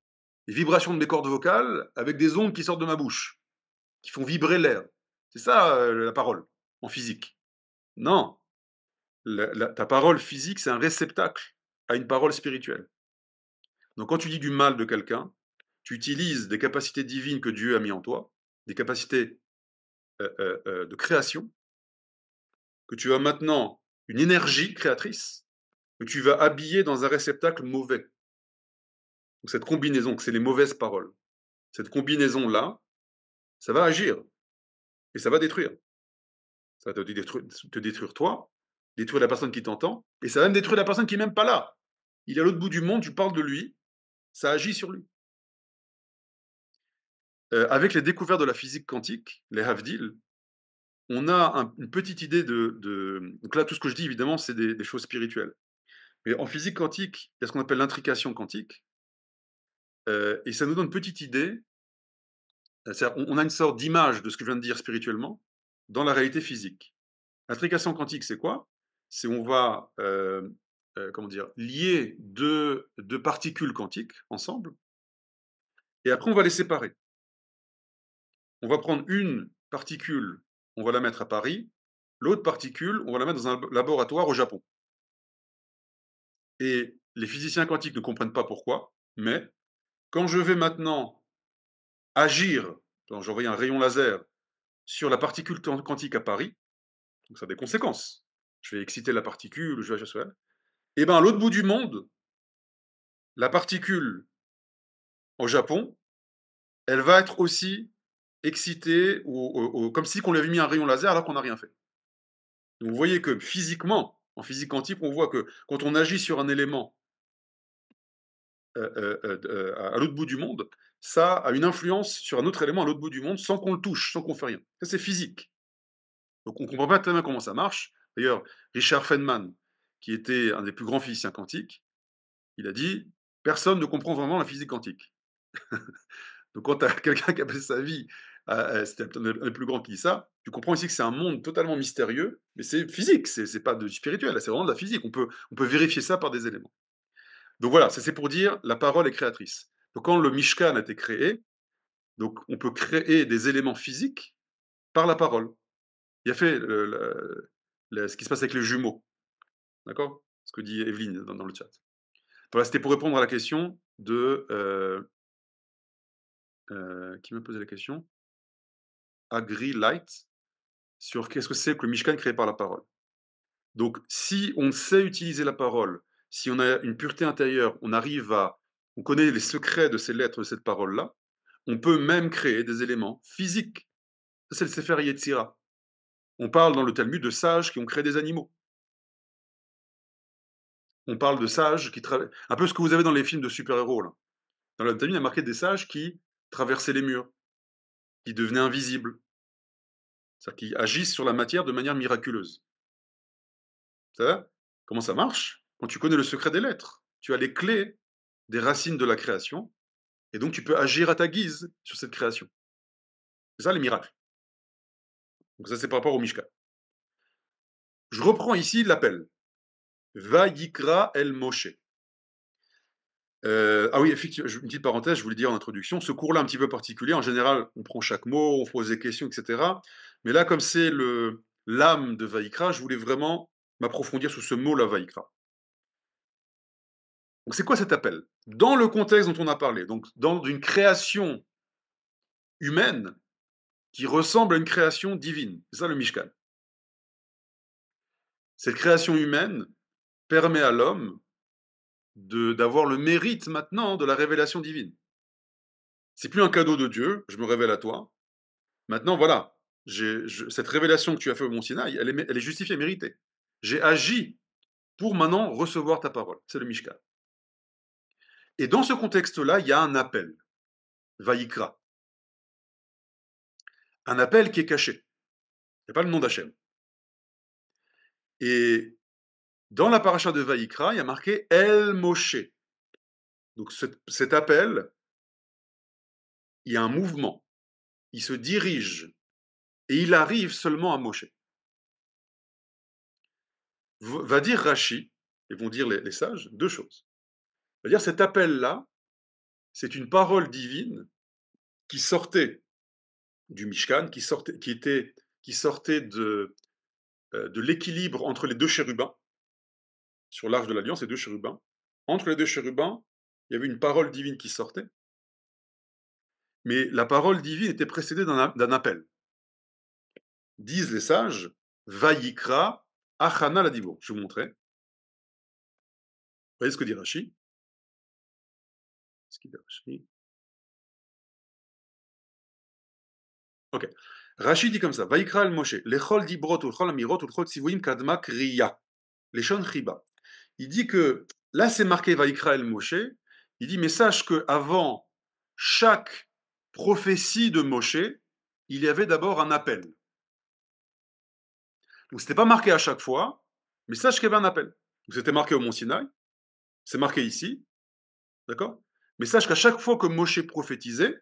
vibrations de mes cordes vocales avec des ondes qui sortent de ma bouche, qui font vibrer l'air. C'est ça, la parole, en physique. Non, ta parole physique, c'est un réceptacle à une parole spirituelle. Donc quand tu dis du mal de quelqu'un, tu utilises des capacités divines que Dieu a mis en toi, des capacités, de création, que tu as maintenant une énergie créatrice, que tu vas habiller dans un réceptacle mauvais. Donc cette combinaison, que c'est les mauvaises paroles. Cette combinaison-là, ça va agir et ça va détruire. Ça va te détruire toi, détruire la personne qui t'entend et ça va même détruire la personne qui est même pas là. Il est à l'autre bout du monde, tu parles de lui, ça agit sur lui. Avec les découvertes de la physique quantique, les Havdil, on a une petite idée donc là, tout ce que je dis évidemment, c'est des choses spirituelles. Mais en physique quantique, il y a ce qu'on appelle l'intrication quantique, et ça nous donne une petite idée, c'est-à-dire on a une sorte d'image de ce que je viens de dire spirituellement, dans la réalité physique. L'intrication quantique, c'est quoi? C'est on va, comment dire? Lier deux particules quantiques ensemble et après on va les séparer. On va prendre une particule, on va la mettre à Paris, l'autre particule, on va la mettre dans un laboratoire au Japon. Et les physiciens quantiques ne comprennent pas pourquoi, mais quand je vais maintenant agir, quand j'envoie un rayon laser sur la particule quantique à Paris, donc ça a des conséquences. Je vais exciter la particule, je vais agir sur elle. Et ben à l'autre bout du monde, la particule au Japon, elle va être aussi excitée comme si on lui avait mis un rayon laser alors qu'on n'a rien fait. Donc vous voyez que physiquement, en physique quantique, on voit que quand on agit sur un élément à l'autre bout du monde, ça a une influence sur un autre élément à l'autre bout du monde sans qu'on le touche, sans qu'on fait rien. Ça, c'est physique. Donc on ne comprend pas très bien comment ça marche. D'ailleurs, Richard Feynman, qui était un des plus grands physiciens quantiques, il a dit: «Personne ne comprend vraiment la physique quantique». Donc quand tu as quelqu'un qui a passé sa vie c'était un des plus grands qui dit ça, tu comprends ici que c'est un monde totalement mystérieux, mais c'est physique, c'est pas du spirituel, là, c'est vraiment de la physique. On peut vérifier ça par des éléments. Donc voilà, ça c'est pour dire la parole est créatrice. Donc quand le Mishkan a été créé, donc on peut créer des éléments physiques par la parole. Il y a fait ce qui se passe avec les jumeaux, d'accord? Ce que dit Evelyne dans le chat. Voilà, c'était pour répondre à la question qui m'a posé la question? AgriLight, sur qu'est-ce que c'est que le Mishkan créé par la parole. Donc si on sait utiliser la parole, si on a une pureté intérieure, on connaît les secrets de ces lettres, de cette parole-là, on peut même créer des éléments physiques. Ça, c'est le Sefer Yetzira. On parle dans le Talmud de sages qui ont créé des animaux. On parle de sages qui travaillent un peu ce que vous avez dans les films de super-héros, là. Dans le Talmud, il y a marqué des sages qui traversaient les murs, qui devenaient invisibles, c'est-à-dire qui agissent sur la matière de manière miraculeuse. Ça, comment ça marche? Quand tu connais le secret des lettres, tu as les clés des racines de la création et donc tu peux agir à ta guise sur cette création. C'est ça les miracles. Donc ça, c'est par rapport au Mishkan. Je reprends ici l'appel. Vayikra el Moshe. Ah oui, effectivement, une petite parenthèse, je voulais dire en introduction, ce cours-là un petit peu particulier, en général, on prend chaque mot, on pose des questions, et cetera. Mais là, comme c'est l'âme de Vayikra, je voulais vraiment m'approfondir sur ce mot-là, Vayikra. Donc c'est quoi cet appel? Dans le contexte dont on a parlé, donc dans une création humaine qui ressemble à une création divine. C'est ça le Mishkan. Cette création humaine permet à l'homme d'avoir le mérite maintenant de la révélation divine. C'est plus un cadeau de Dieu, je me révèle à toi. Maintenant, voilà, cette révélation que tu as faite au Mont Sinaï, elle est justifiée, méritée. J'ai agi pour maintenant recevoir ta parole. C'est le Mishkan. Et dans ce contexte-là, il y a un appel, Vaïkra. Un appel qui est caché. Il n'y a pas le nom d'Hachem. Et dans la paracha de Vaïkra, il y a marqué El Moshe. Donc cet appel, il y a un mouvement. Il se dirige et il arrive seulement à Moshe. Va dire Rashi, et vont dire les sages, deux choses. Va dire cet appel-là, c'est une parole divine qui sortait du Mishkan, qui sortait de l'équilibre entre les deux chérubins, sur l'arche de l'Alliance, les deux chérubins. Entre les deux chérubins, il y avait une parole divine qui sortait, mais la parole divine était précédée d'un appel. Disent les sages, Vayikra Achana Ladibour. Je vais vous montrer. Vous voyez ce que dit Rashi? Ce qu'il dit Rashi. Ok. Rashi dit comme ça, Vayikra el Moshe, lechol dibrot ou lechol amirot ou lechol tzivuim kadma kriya, leshon chiba. Il dit que, là c'est marqué Vayikra el Moshe, il dit, mais sache que avant chaque prophétie de Moshe, il y avait d'abord un appel. Donc c'était pas marqué à chaque fois, mais sache qu'il y avait un appel. Donc c'était marqué au Mont Sinaï, c'est marqué ici, d'accord? Mais sache qu'à chaque fois que Moshe prophétisait,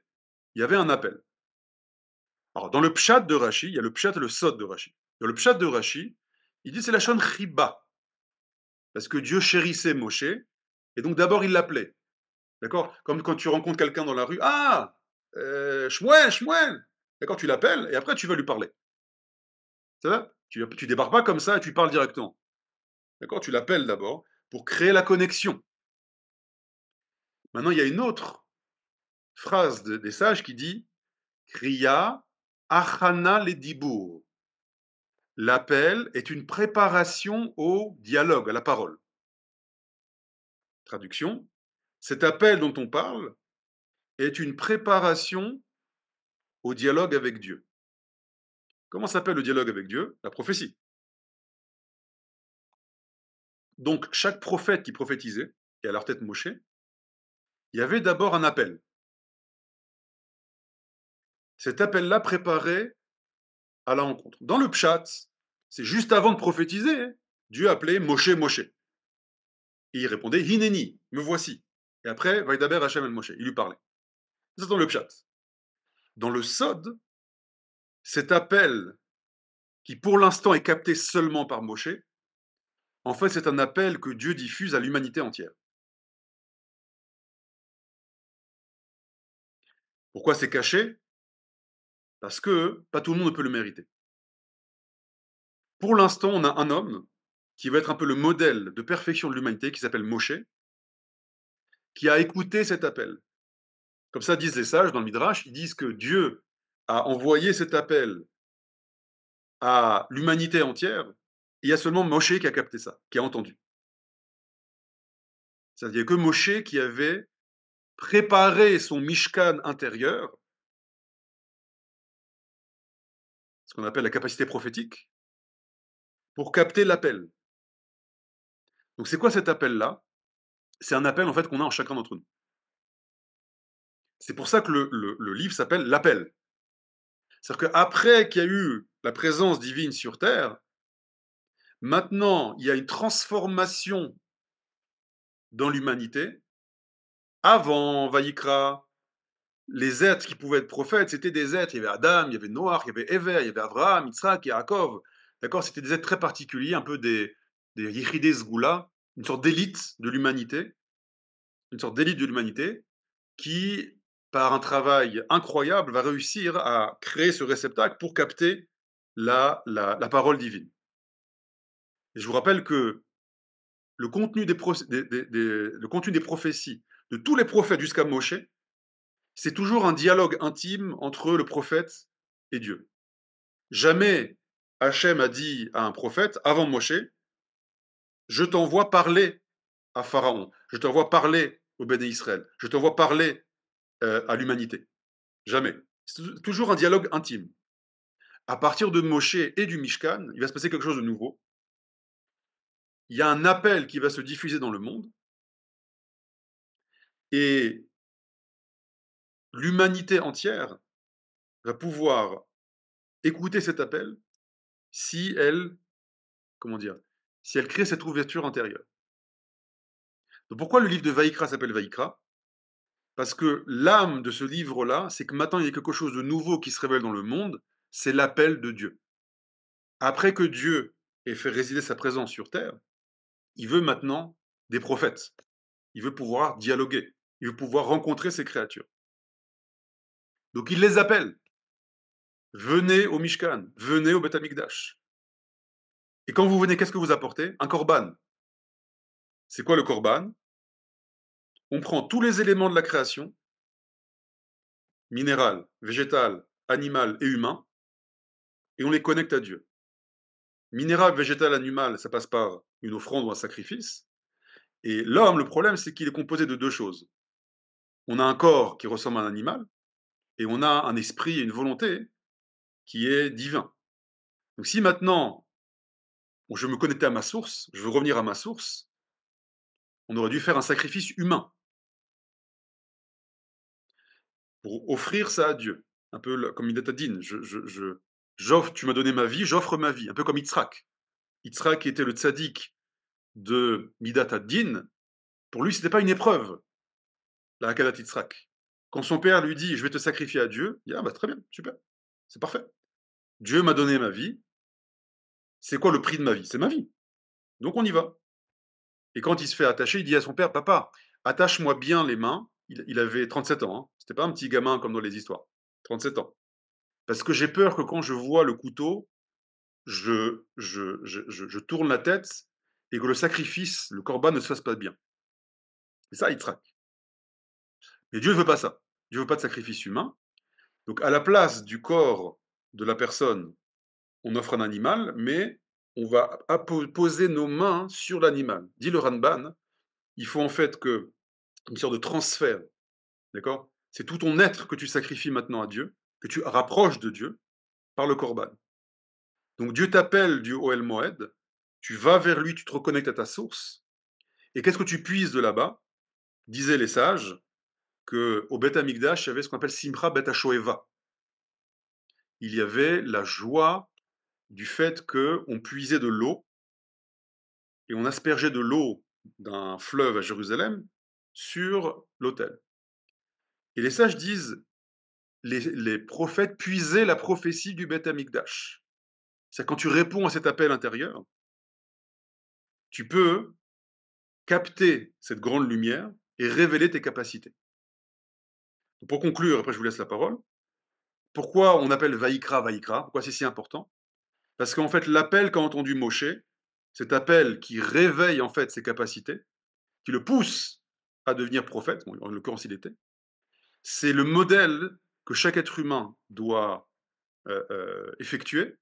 il y avait un appel. Alors dans le pshat de Rashi, il y a le pshat et le sod de Rashi. Dans le pshat de Rashi, il dit c'est la shon chiba, parce que Dieu chérissait Moshe, et donc d'abord il l'appelait. D'accord? Comme quand tu rencontres quelqu'un dans la rue, ah, Shmuel, Shmuel, d'accord, tu l'appelles, et après tu vas lui parler. Ça va? Tu débarques pas comme ça et tu parles directement. D'accord? Tu l'appelles d'abord pour créer la connexion. Maintenant, il y a une autre phrase des sages qui dit Kriya achana ledibur. L'appel est une préparation au dialogue, à la parole. Traduction, cet appel dont on parle est une préparation au dialogue avec Dieu. Comment s'appelle le dialogue avec Dieu? La prophétie. Donc, chaque prophète qui prophétisait, et à leur tête Moshe, il y avait d'abord un appel. Cet appel-là préparait à la rencontre. Dans le pshat, c'est juste avant de prophétiser, hein, Dieu appelait Moshe, Moshe. Et il répondait Hineni, me voici. Et après, Vaidaber Hashem el Moshe, il lui parlait. C'est dans le pshat. Dans le sod, cet appel, qui pour l'instant est capté seulement par Moshe, en fait, c'est un appel que Dieu diffuse à l'humanité entière. Pourquoi c'est caché? Parce que pas tout le monde ne peut le mériter. Pour l'instant, on a un homme qui va être un peu le modèle de perfection de l'humanité, qui s'appelle Moshe, qui a écouté cet appel. Comme ça disent les sages dans le Midrash, ils disent que Dieu a envoyé cet appel à l'humanité entière, et il y a seulement Moshe qui a capté ça, qui a entendu. C'est-à-dire que Moshe qui avait préparé son Mishkan intérieur, ce qu'on appelle la capacité prophétique, pour capter l'appel. Donc c'est quoi cet appel-là? C'est un appel en fait qu'on a en chacun d'entre nous. C'est pour ça que le livre s'appelle L'appel. C'est-à-dire qu'après qu'il y a eu la présence divine sur Terre, maintenant il y a une transformation dans l'humanité. Avant Vaïkra, les êtres qui pouvaient être prophètes, c'était des êtres. Il y avait Adam, il y avait Noach, il y avait Ever, il y avait Abraham, Yitzhak, Yaakov. D'accord? C'était des êtres très particuliers, un peu des Yichidei Sgula, une sorte d'élite de l'humanité, qui, par un travail incroyable, va réussir à créer ce réceptacle pour capter la parole divine. Et je vous rappelle que le contenu le contenu des prophéties de tous les prophètes jusqu'à Moshe, c'est toujours un dialogue intime entre le prophète et Dieu. Jamais Hachem a dit à un prophète, avant Moshe, Je t'envoie parler à Pharaon, je t'envoie parler au Béné Israël, je t'envoie parler à l'humanité. Jamais. C'est toujours un dialogue intime. À partir de Moshe et du Mishkan, il va se passer quelque chose de nouveau. Il y a un appel qui va se diffuser dans le monde et l'humanité entière va pouvoir écouter cet appel si elle, comment dire, si elle crée cette ouverture intérieure. Donc pourquoi le livre de Vaïkra s'appelle Vaïkra? Parce que l'âme de ce livre-là, c'est que maintenant il y a quelque chose de nouveau qui se révèle dans le monde, c'est l'appel de Dieu. Après que Dieu ait fait résider sa présence sur terre, il veut maintenant des prophètes. Il veut pouvoir dialoguer. Il veut pouvoir rencontrer ses créatures. Donc il les appelle. Venez au Mishkan, venez au Beth Amikdash. Et quand vous venez, qu'est-ce que vous apportez? Un korban. C'est quoi le korban? On prend tous les éléments de la création, minéral, végétal, animal et humain, et on les connecte à Dieu. Minéral, végétal, animal, ça passe par une offrande ou un sacrifice. Et l'homme, le problème, c'est qu'il est composé de deux choses. On a un corps qui ressemble à un animal, et on a un esprit et une volonté qui est divin. Donc si maintenant je veux me connecter à ma source, je veux revenir à ma source, on aurait dû faire un sacrifice humain pour offrir ça à Dieu. Un peu comme Midat Hadin. J'offre, tu m'as donné ma vie, j'offre ma vie. Un peu comme Yitzhak. Yitzhak était le tzaddik de Midat Hadin. Pour lui, ce n'était pas une épreuve, la Hakadat Yitzhak. Quand son père lui dit, je vais te sacrifier à Dieu, il dit, ah bah très bien, super, c'est parfait. Dieu m'a donné ma vie. C'est quoi le prix de ma vie? C'est ma vie. Donc on y va. Et quand il se fait attacher, il dit à son père, papa, attache-moi bien les mains. Il avait 37 ans, hein. C'était pas un petit gamin comme dans les histoires. 37 ans. Parce que j'ai peur que quand je vois le couteau, je tourne la tête et que le sacrifice, le corban ne se fasse pas bien. Et ça, il traque. Mais Dieu ne veut pas ça. Dieu ne veut pas de sacrifice humain. Donc à la place du corps de la personne, on offre un animal, mais on va poser nos mains sur l'animal. Dit le Ranban, il faut en fait que une sorte de transfert. D'accord? C'est tout ton être que tu sacrifies maintenant à Dieu, que tu rapproches de Dieu par le Corban. Donc Dieu t'appelle du Ohel Moed, tu vas vers lui, tu te reconnectes à ta source. Et qu'est-ce que tu puises de là-bas? Disaient les sages qu'au Beth Amikdash, il y avait ce qu'on appelle Simcha Bet HaShoeva. Il y avait la joie du fait qu'on puisait de l'eau et on aspergeait de l'eau d'un fleuve à Jérusalem sur l'autel. Et les sages disent les prophètes puisaient la prophétie du Beth Amikdash. C'est quand tu réponds à cet appel intérieur, tu peux capter cette grande lumière et révéler tes capacités. Pour conclure, après je vous laisse la parole, pourquoi on appelle Vaïkra Vaïkra? Pourquoi c'est si important? Parce qu'en fait, l'appel qu'a entendu Moshe, cet appel qui réveille en fait ses capacités, qui le pousse à devenir prophète, bon, en l'occurrence il était, c'est le modèle que chaque être humain doit effectuer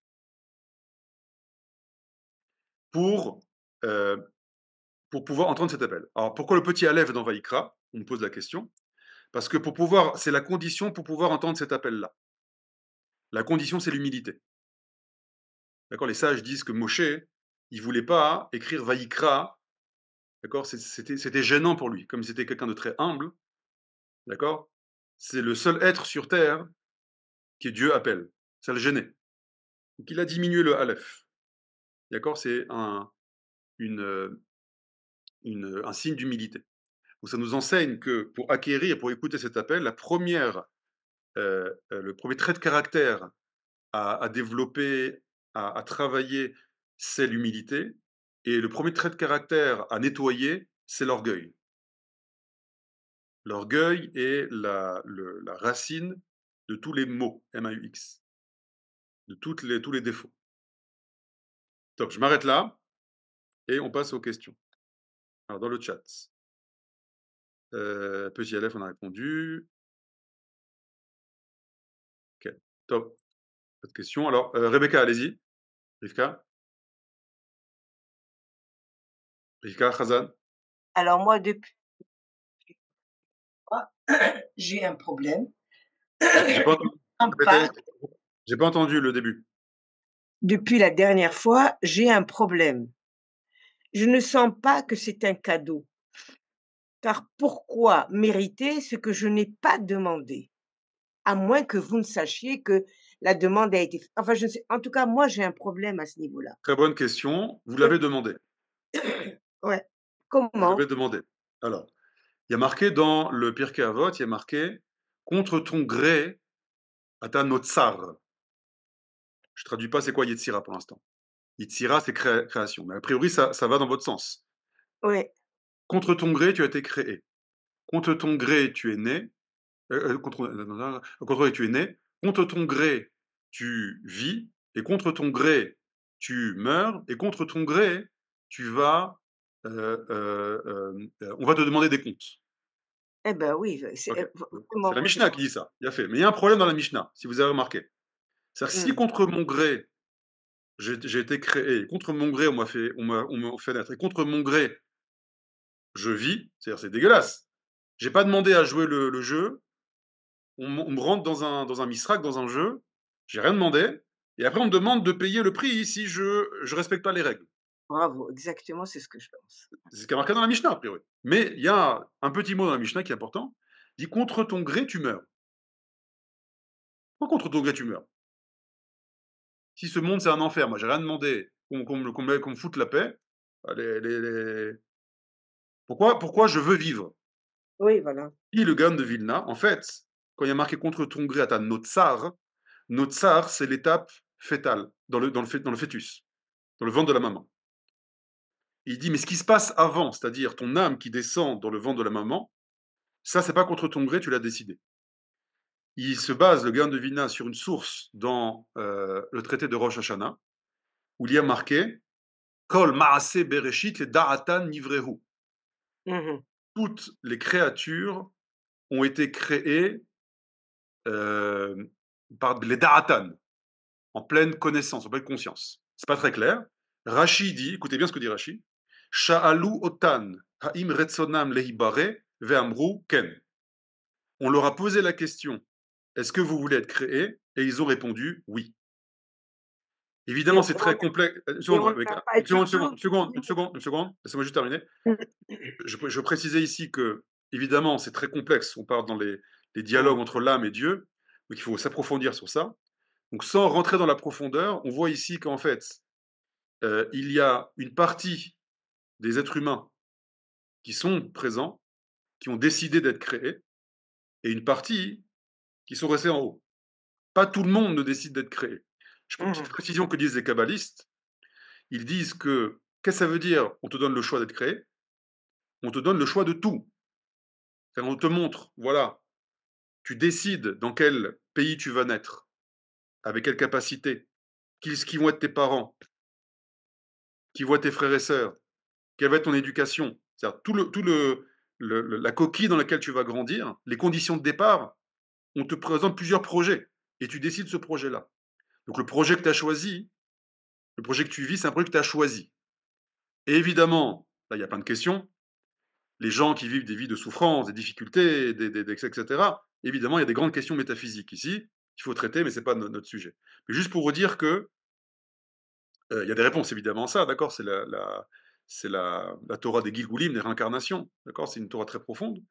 pour, euh, pour pouvoir entendre cet appel. Alors pourquoi le petit Aleph dans Vaïkra? On me pose la question. Parce que pour pouvoir, c'est la condition pour pouvoir entendre cet appel-là. La condition, c'est l'humilité. D'accord? Les sages disent que Moshe, il voulait pas écrire Vaïkra. D'accord? C'était gênant pour lui. Comme c'était quelqu'un de très humble. D'accord? C'est le seul être sur terre que Dieu appelle. Ça le gênait. Donc il a diminué le Aleph. D'accord? C'est une, un signe d'humilité. Donc ça nous enseigne que pour acquérir, pour écouter cet appel, le premier trait de caractère à développer, à travailler, c'est l'humilité. Et le premier trait de caractère à nettoyer, c'est l'orgueil. L'orgueil est la racine de tous les maux, M-A-U-X, de tous les défauts. Donc, je m'arrête là et on passe aux questions. Alors, dans le chat, Petit Aleph, on a répondu. Ok, top. Pas de questions. Alors, Rebecca, allez-y. Rivka. Rivka Hazan?
Alors moi, depuis moi, j'ai un problème.
J'ai pas entendu.
En
Répétez.
pas
J'ai pas entendu le début.
Depuis la dernière fois, j'ai un problème. Je ne sens pas que c'est un cadeau, car pourquoi mériter ce que je n'ai pas demandé? À moins que vous ne sachiez que la demande a été f enfin, je ne sais en tout cas, moi, j'ai un problème à ce niveau-là.
Très bonne question. Vous
Ouais.
l'avez demandé.
Ouais.
Vous l'avez
Comment?
demandé. Alors, il y a marqué dans le Pirkei Avot, il y a marqué: «Contre ton gré, ata notsar». Je traduis pas c'est quoi Yetzira pour l'instant. Yetzira, c'est création, mais a priori ça va dans votre sens.
Ouais.
Contre ton gré, tu as été créé. Contre ton gré, tu es né. Contre tu es né. Contre ton gré, tu vis. Et contre ton gré, tu meurs. Et contre ton gré, tu vas, on va te demander des comptes.
Eh ben oui, c'est,
OK. C'est
vraiment
la
moi
Mishnah qui dit ça. Il a fait. Mais il y a un problème dans la Mishnah, si vous avez remarqué. C'est-à-dire si
mmh,
contre mon gré, j'ai été créé, contre mon gré, on m'a fait naître, et contre mon gré, je vis, c'est-à-dire c'est dégueulasse. J'ai pas demandé à jouer le jeu, on me rentre dans un misrak, dans un jeu, j'ai rien demandé, et après on me demande de payer le prix si je respecte pas les règles.
bravo, exactement, c'est ce que je pense.
C'est ce qui est marqué dans la Mishnah, a priori. Mais il y a un petit mot dans la Mishnah qui est important, il dit contre ton gré, tu meurs. Pourquoi contre ton gré, tu meurs? Si ce monde c'est un enfer, moi j'ai rien demandé, qu'on me foute la paix, pourquoi je veux vivre?
Oui, voilà.
Dit le Gaon de Vilna, en fait, quand il y a marqué contre ton gré à ta notsar, notsar c'est l'étape fétale, dans le fœtus, dans le ventre de la maman. Il dit, mais ce qui se passe avant, c'est-à-dire ton âme qui descend dans le ventre de la maman, ça, c'est pas contre ton gré, tu l'as décidé. Il se base, le Gaon de Vilna, sur une source dans le traité de Rosh Hashanah, où il y a marqué Kol maase bereshit le da'atan nivrehu.
Mmh.
Toutes les créatures ont été créées par les da'atan, en pleine connaissance, en pleine conscience. C'est pas très clair. Rashi dit, écoutez bien ce que dit Rashi, Sha'alu otan ha'im retzonam lehibare ve'amru ken. On leur a posé la question, est-ce que vous voulez être créé? Et ils ont répondu oui.
et
Évidemment,
on
c'est très complexe. Une
et
seconde,
on ne va
Rebecca.
pas
Une
être
seconde, une
surtout
seconde, une seconde, une seconde, une seconde. Laissez-moi juste terminer. Je précisais ici que, évidemment, c'est très complexe. On part dans les dialogues
mmh,
entre l'âme et Dieu. Donc, il faut s'approfondir sur ça. Donc, sans rentrer dans la profondeur, on voit ici qu'en fait, il y a une partie des êtres humains qui sont présents, qui ont décidé d'être créés, et une partie qui sont restés en haut. Pas tout le monde ne décide d'être créé. Je prends une petite
mmh.
précision que disent les kabbalistes. Ils disent que, qu'est-ce que ça veut dire? On te donne le choix d'être créé. On te donne le choix de tout. On te montre, voilà, tu décides dans quel pays tu vas naître, avec quelle capacité, qui vont être tes parents, qui vont être tes frères et sœurs, quelle va être ton éducation. C'est-à-dire la coquille dans laquelle tu vas grandir, les conditions de départ, on te présente plusieurs projets et tu décides ce projet-là. Donc le projet que tu as choisi, le projet que tu vis, c'est un projet que tu as choisi. Et évidemment, là, il y a plein de questions. Les gens qui vivent des vies de souffrance, des difficultés, etc., évidemment, il y a des grandes questions métaphysiques ici qu'il faut traiter, mais ce n'est pas notre sujet. Mais juste pour vous dire que il y a des réponses évidemment à ça, d'accord? C'est la Torah des Gilgulim, des réincarnations, d'accord? C'est une Torah très profonde.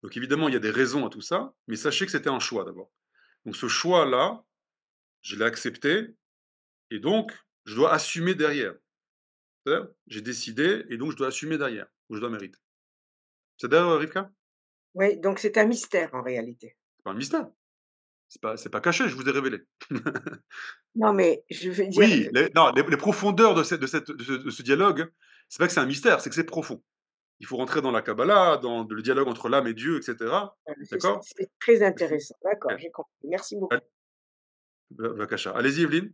Donc évidemment, il y a des raisons à tout ça, mais sachez que c'était un choix d'abord. Donc ce choix-là, je l'ai accepté et donc je dois assumer derrière. C'est-à-dire, j'ai décidé et donc je dois assumer derrière, ou je dois mériter. C'est d'ailleurs, Rivka?
Oui, donc c'est un mystère en réalité.
C'est pas un mystère, c'est pas caché, je vous ai révélé.
Non, mais je veux dire,
Oui, non, les profondeurs de ce dialogue, c'est pas que c'est un mystère, c'est que c'est profond. Il faut rentrer dans la Kabbalah, dans le dialogue entre l'âme et Dieu, et cetera.
c'est ça,
D'accord?
c'est très
Il faut
intéressant. D'accord,
OK.
j'ai compris. Merci
Allez,
beaucoup.
Vakasha. Allez-y, Evelyne.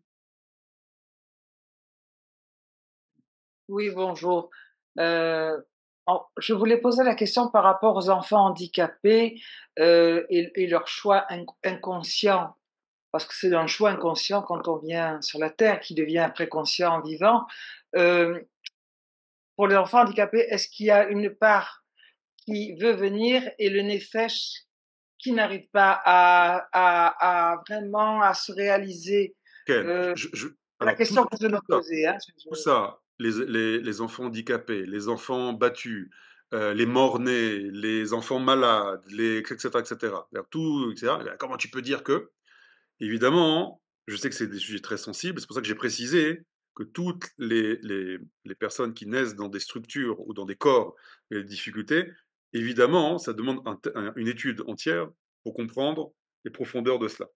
Oui, bonjour. Je voulais poser la question par rapport aux enfants handicapés et leur choix inconscient, parce que c'est un choix inconscient quand on vient sur la Terre qui devient après conscient en vivant. Euh, pour les enfants handicapés, est-ce qu'il y a une part qui veut venir et le nefesh qui n'arrive pas à vraiment à se réaliser?
Ken,
Heu, c'est la
alors
question que je
tout
me
ça,
posais, hein,
tout ça, les enfants handicapés, les enfants battus, les morts-nés, les enfants malades, les et cetera, et cetera. C'est-à-dire tout, et cetera. Comment tu peux dire que? Évidemment, je sais que c'est des sujets très sensibles, c'est pour ça que j'ai précisé que toutes les personnes qui naissent dans des structures ou dans des corps et des difficultés, évidemment, ça demande une étude entière pour comprendre les profondeurs de cela.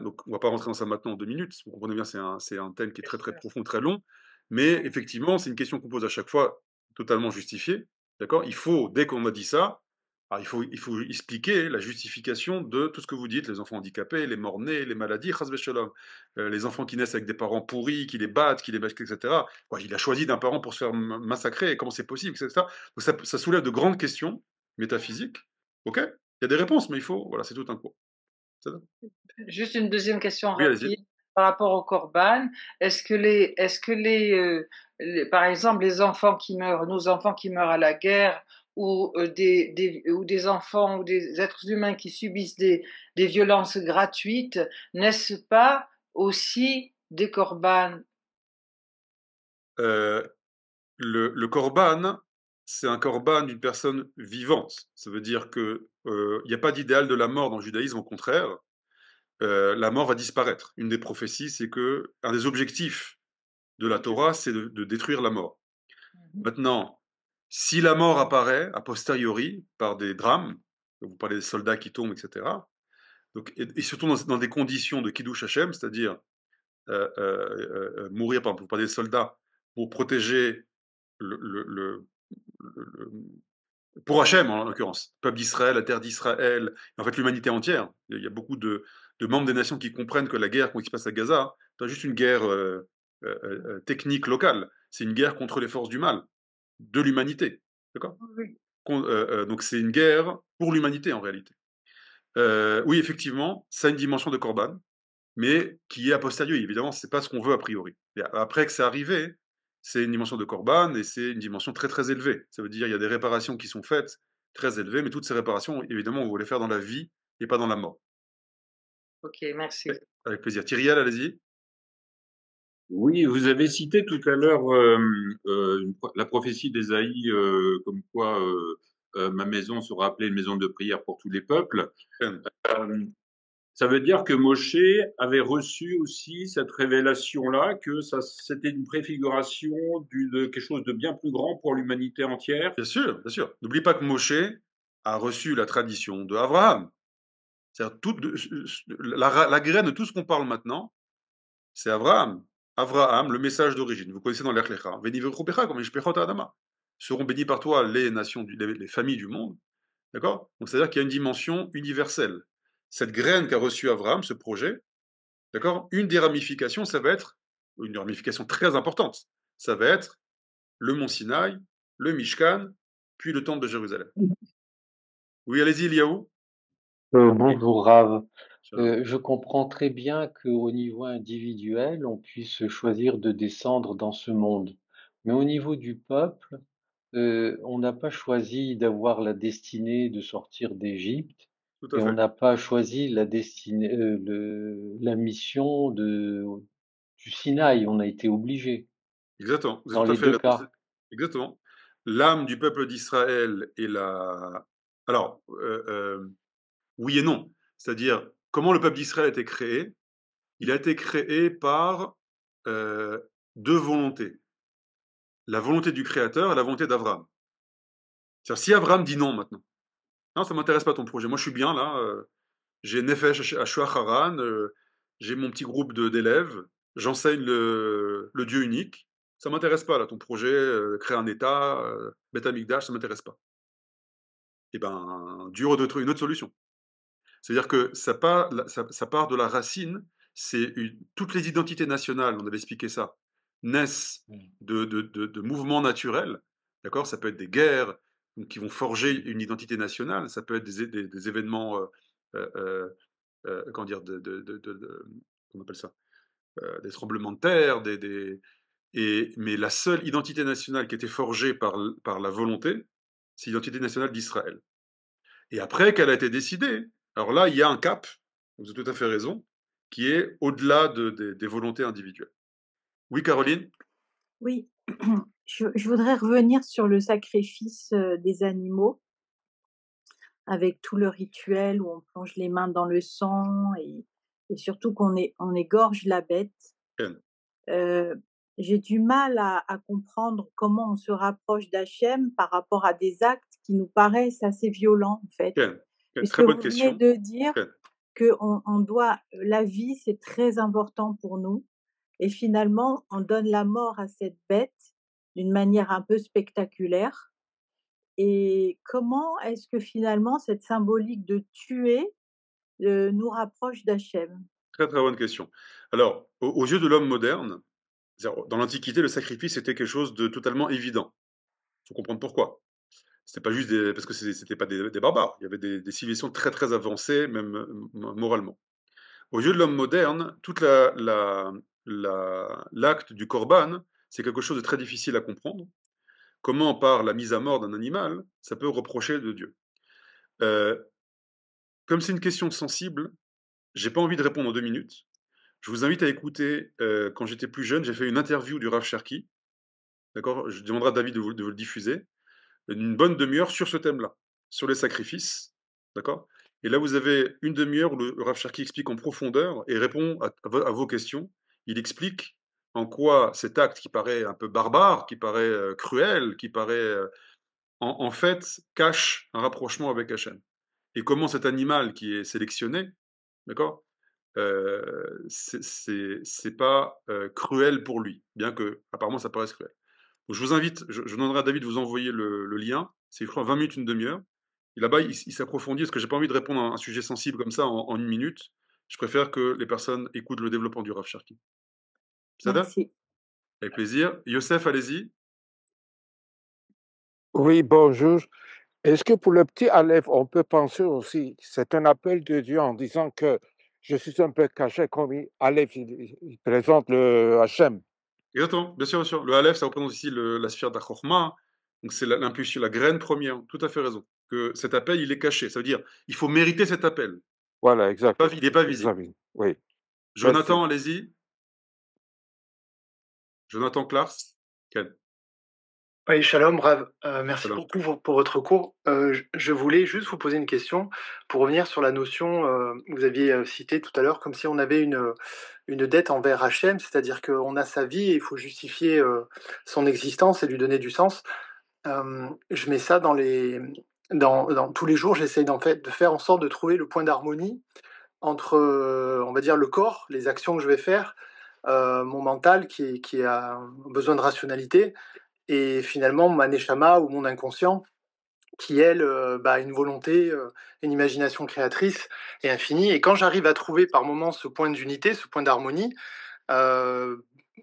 Donc, on ne va pas rentrer dans ça maintenant en 2 minutes. Vous comprenez bien, c'est un thème qui est
bien
très très
sûr.
profond, très long. Mais effectivement, c'est une question qu'on pose à chaque fois, totalement justifiée. D'accord. Il faut, dès qu'on a dit ça, alors il faut expliquer la justification de tout ce que vous dites, les enfants handicapés, les morts-nés, les maladies, chas v'sholom, les enfants qui naissent avec des parents pourris, qui les battent, qui les mettent, etc. Ouais, il a choisi d'un parent pour se faire massacrer, comment c'est possible, etc. Donc ça soulève de grandes questions métaphysiques. Ok. Il y a des réponses, mais il faut, voilà, c'est tout un cours. Ça va.
Juste une deuxième question
Oui, allez-y.
rapide par rapport au corban. Est-ce que par exemple, les enfants qui meurent, nos enfants qui meurent à la guerre, ou des enfants ou des êtres humains qui subissent des violences gratuites, n'est-ce pas aussi des corbanes?
Euh, le korban, c'est un korban d'une personne vivante. Ça veut dire que il n'y a pas d'idéal de la mort dans le judaïsme, au contraire. La mort va disparaître. Une des prophéties, c'est que un des objectifs de la Torah, c'est de détruire la mort.
Mmh.
Maintenant, si la mort apparaît a posteriori par des drames, vous parlez des soldats qui tombent, etc. Donc, et surtout dans des conditions de kiddush Hashem, c'est-à-dire mourir, par exemple, vous parlez des soldats pour protéger le, le, le, le, pour Hachem, en l'occurrence, le peuple d'Israël, la terre d'Israël, en fait l'humanité entière. Il y a beaucoup de membres des nations qui comprennent que la guerre qui se passe à Gaza, c'est pas juste une guerre technique locale, c'est une guerre contre les forces du mal, de l'humanité. D'accord.
Oui.
Donc c'est une guerre pour l'humanité en réalité. Oui, effectivement, ça a une dimension de Corban, mais qui est a posteriori. Évidemment, c'est pas ce qu'on veut a priori. Et après que c'est arrivé, c'est une dimension de Corban et c'est une dimension très très élevée. Ça veut dire il y a des réparations qui sont faites très élevées, mais toutes ces réparations, évidemment, on veut les faire dans la vie et pas dans la mort.
OK, merci.
Ouais, avec plaisir. Thierry, allez-y.
Oui, vous avez cité tout à l'heure la prophétie d'Ésaïe, comme quoi ma maison sera appelée une maison de prière pour tous les peuples. Euh, Ça veut dire que Moshe avait reçu aussi cette révélation-là, que ça, c'était une préfiguration de quelque chose de bien plus grand pour l'humanité entière.
Bien sûr, bien sûr. N'oublie pas que Moshe a reçu la tradition de Abraham. C'est-à-dire la graine de tout ce qu'on parle maintenant, c'est Abraham. Abraham, le message d'origine. Vous connaissez dans l'Echlecha. Venivechupecha, comme Ishpechot Adama. Seront bénis par toi les nations, les familles du monde. D'accord. Donc c'est-à-dire qu'il y a une dimension universelle. Cette graine qu'a reçue Abraham, ce projet, d'accord. Une des ramifications, ça va être une ramification très importante. Ça va être le mont Sinaï, le Mishkan, puis le temple de Jérusalem. Oui, allez-y, Eliaou.
Bonjour Rav.
Shalom.
Je comprends très bien qu'au niveau individuel, on puisse choisir de descendre dans ce monde. Mais au niveau du peuple, on n'a pas choisi d'avoir la destinée de sortir d'Égypte
Tout à
et on
fait.
n'a pas choisi la destinée, la mission du Sinaï. On a été obligé
Exactement. Vous avez
dans
tout à
les
fait
deux
raison.
cas.
Exactement. L'âme du peuple d'Israël et Alors, oui et non. C'est-à-dire, comment le peuple d'Israël a été créé? Il a été créé par deux volontés. La volonté du Créateur et la volonté d'Abraham. C'est-à-dire, si Abraham dit non maintenant, non, ça m'intéresse pas ton projet, moi je suis bien là, j'ai Nefesh Ashua Haran, j'ai mon petit groupe d'élèves, j'enseigne le Dieu unique, ça m'intéresse pas là, ton projet, créer un État, Beth Amikdash, ça m'intéresse pas. Et ben, Dieu doit trouver une autre solution. C'est-à-dire que ça part de la racine, toutes les identités nationales, on avait expliqué ça, naissent de mouvements naturels, d'accord. Ça peut être des guerres qui vont forger une identité nationale, ça peut être des événements, comment dire, comment on appelle ça, des tremblements de terre, mais la seule identité nationale qui était forgée par la volonté, c'est l'identité nationale d'Israël. Et après qu'elle a été décidée, alors là, il y a un cap, vous avez tout à fait raison, qui est au-delà des volontés individuelles. Oui, Caroline?
Oui, je voudrais revenir sur le sacrifice, des animaux avec tout le rituel où on plonge les mains dans le sang et surtout on égorge la bête.
Ken,
Heu, j'ai du mal à comprendre comment on se rapproche d'Hachem par rapport à des actes qui nous paraissent assez violents, en fait.
Ken, Ken,
Puisque
très bonne
vous venez
question.
de dire
Ken.
qu'on doit la vie, c'est très important pour nous et finalement, on donne la mort à cette bête d'une manière un peu spectaculaire et comment est-ce que finalement cette symbolique de tuer, nous rapproche d'Hachem?
Très très bonne question. Alors, aux yeux de l'homme moderne, c'est-à-dire, dans l'Antiquité, le sacrifice était quelque chose de totalement évident. Il faut comprendre pourquoi. C'était pas juste parce que c'était pas des barbares. Il y avait des civilisations très très avancées, même moralement. Aux yeux de l'homme moderne, toute l'acte du korban, c'est quelque chose de très difficile à comprendre. Comment, par la mise à mort d'un animal, ça peut reprocher de Dieu? Euh, Comme c'est une question sensible, j'ai pas envie de répondre en 2 minutes. Je vous invite à écouter, quand j'étais plus jeune, j'ai fait une interview du Rav Cherki, d'accord? Je demanderai à David de vous le diffuser. Une bonne demi-heure sur ce thème-là, sur les sacrifices, d'accord? Et là, vous avez une demi-heure où le Rav Cherki explique en profondeur et répond à vos questions. Il explique en quoi cet acte qui paraît un peu barbare, qui paraît cruel, qui paraît en fait cache un rapprochement avec Hachem. Et comment cet animal qui est sélectionné, d'accord, c'est pas cruel pour lui, bien que apparemment ça paraisse cruel. Donc, je vous invite, je demanderai à David de vous envoyer le lien. C'est, je crois, 20 minutes, une demi-heure. Et là-bas, il s'approfondit, parce que j'ai pas envie de répondre à un sujet sensible comme ça en 1 minute. Je préfère que les personnes écoutent le développement du Rav Cherki. Ça va?
Merci.
Avec plaisir. Youssef, allez-y.
Oui, bonjour. Est-ce que pour le petit Aleph, on peut penser aussi, c'est un appel de Dieu en disant que je suis un peu caché comme Aleph, il présente le Hachem.
Exactement, bien sûr, bien sûr. Le Aleph, ça représente ici la sphère d'Achorma. Donc c'est l'impulsion, la graine première. Tout à fait raison. Que cet appel, il est caché. Ça veut dire, il faut mériter cet appel.
Voilà, exact.
Il n'est pas visible.
Oui, merci.
Jonathan, allez-y. Jonathan Clars. Ken.
Oui, shalom, Rav. Merci
Shalom.
beaucoup pour votre cours. Je voulais juste vous poser une question pour revenir sur la notion que vous aviez citée tout à l'heure, comme si on avait une dette envers Hachem, c'est-à-dire qu'on a sa vie et il faut justifier son existence et lui donner du sens. Je mets ça dans tous les jours, j'essaye de faire en sorte de trouver le point d'harmonie entre, on va dire, le corps, les actions que je vais faire, mon mental qui a besoin de rationalité, et finalement ma neshama ou mon inconscient qui, elle, a une volonté, une imagination créatrice et infinie. Et quand j'arrive à trouver par moments ce point d'unité, ce point d'harmonie, que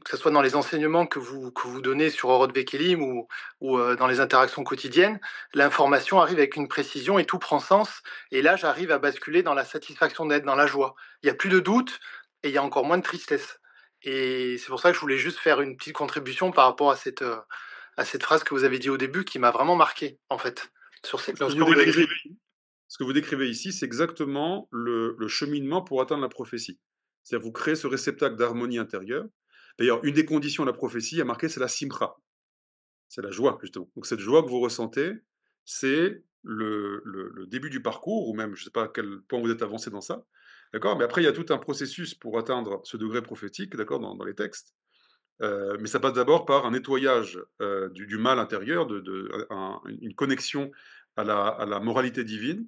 ce soit dans les enseignements que vous donnez sur Orot Vekelim ou dans les interactions quotidiennes, l'information arrive avec une précision et tout prend sens. Et là, j'arrive à basculer dans la satisfaction d'être, dans la joie. Il n'y a plus de doute et il y a encore moins de tristesse. Et c'est pour ça que je voulais juste faire une petite contribution par rapport à cette phrase que vous avez dit au début qui m'a vraiment marqué, en fait. Sur cette
Ce que vous décrivez ici, c'est exactement le cheminement pour atteindre la prophétie. C'est-à-dire, vous créez ce réceptacle d'harmonie intérieure. D'ailleurs, une des conditions de la prophétie, il y a marqué, c'est la simcha. C'est la joie, justement. Donc, cette joie que vous ressentez, c'est le début du parcours, ou même, je ne sais pas à quel point vous êtes avancé dans ça. D'accord? Mais après, il y a tout un processus pour atteindre ce degré prophétique, d'accord, dans les textes. Mais ça passe d'abord par un nettoyage du mal intérieur, une connexion à la moralité divine,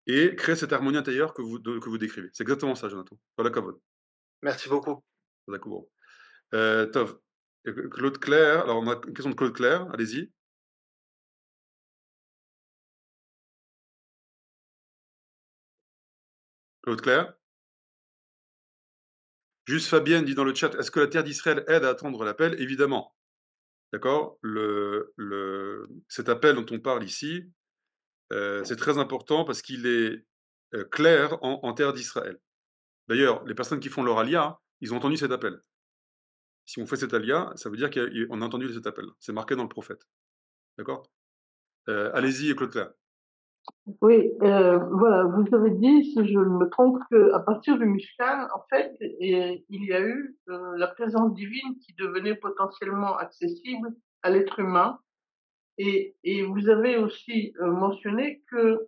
et créer cette harmonie intérieure que vous décrivez. C'est exactement ça, Jonathan. Voilà, Kavod.
Merci beaucoup.
D'accord. Tov. Claude Claire, alors on a une question de Claude Claire, allez-y. Claude Claire. Juste Fabienne dit dans le chat, est-ce que la terre d'Israël aide à attendre l'appel? Évidemment. D'accord? Cet appel dont on parle ici, c'est très important parce qu'il est clair en terre d'Israël. D'ailleurs, les personnes qui font leur alia, ils ont entendu cet appel. Si on fait cet alia, ça veut dire qu'on a entendu cet appel. C'est marqué dans le prophète. D'accord? Allez-y, Claude Claire.
Oui, voilà, vous avez dit, si je ne me trompe, qu'à partir du Mishkan, en fait, il y a eu la présence divine qui devenait potentiellement accessible à l'être humain. Et vous avez aussi mentionné que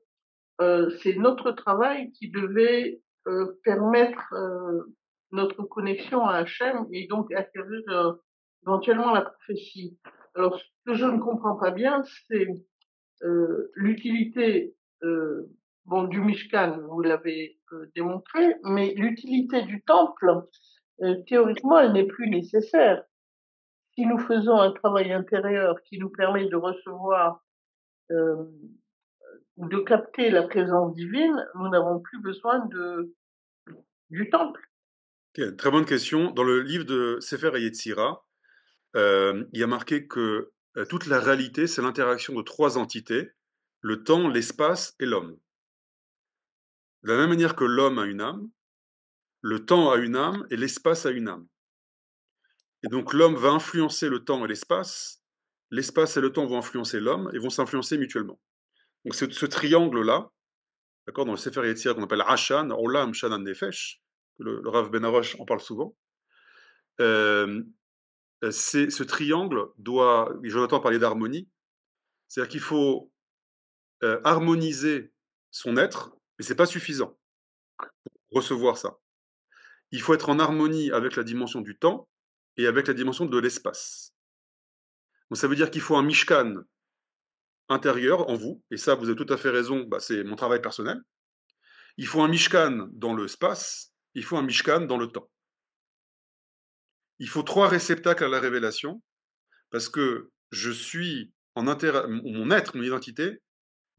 c'est notre travail qui devait permettre notre connexion à Hachem et donc acquérir éventuellement la prophétie. Alors, ce que je ne comprends pas bien, c'est l'utilité du Mishkan, vous l'avez démontré, mais l'utilité du temple, théoriquement, elle n'est plus nécessaire. Si nous faisons un travail intérieur qui nous permet de recevoir ou de capter la présence divine, nous n'avons plus besoin du temple.
Okay, très bonne question. Dans le livre de Sefer Yetzira, il y a marqué que toute la réalité, c'est l'interaction de trois entités, le temps, l'espace et l'homme. De la même manière que l'homme a une âme, le temps a une âme et l'espace a une âme. Et donc l'homme va influencer le temps et l'espace et le temps vont influencer l'homme et vont s'influencer mutuellement. Donc ce triangle-là, d'accord, dans le Sefer Yetzirah qu'on appelle Ashan, Olam, Shanan, Nefesh, le Rav Ben Arosh en parle souvent, ce triangle doit, Jonathan parlait d'harmonie, c'est-à-dire qu'il faut harmoniser son être, mais c'est pas suffisant pour recevoir ça. Il faut être en harmonie avec la dimension du temps et avec la dimension de l'espace. Donc ça veut dire qu'il faut un mishkan intérieur en vous, et ça vous avez tout à fait raison, c'est mon travail personnel. Il faut un mishkan dans l'espace, il faut un mishkan dans le temps. Il faut trois réceptacles à la révélation, parce que je suis mon être, mon identité,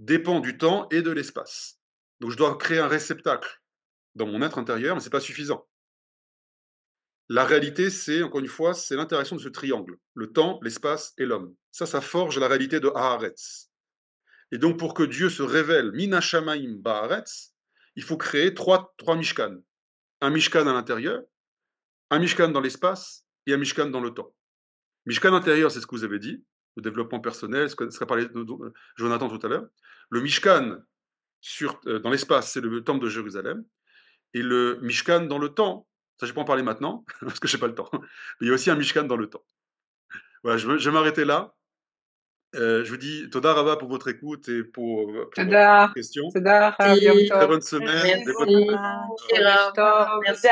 dépend du temps et de l'espace. Donc je dois créer un réceptacle dans mon être intérieur, mais ce n'est pas suffisant. La réalité, c'est, encore une fois, c'est l'interaction de ce triangle, le temps, l'espace et l'homme. Ça forge la réalité de Haaretz. Et donc, pour que Dieu se révèle, Mina Shamaim Ba'aretz, il faut créer trois mishkan. Un mishkan à l'intérieur, un mishkan dans l'espace et un mishkan dans le temps. Mishkan intérieur, c'est ce que vous avez dit, le développement personnel, ce qu'a parlé de Jonathan tout à l'heure. Le mishkan dans l'espace, c'est le temple de Jérusalem. Et le mishkan dans le temps, ça je ne vais pas en parler maintenant, parce que je n'ai pas le temps. Mais il y a aussi un mishkan dans le temps. Voilà, je vais m'arrêter là. Je vous dis Toda Rabba pour votre écoute et pour vos questions. Très bonne semaine.
Merci.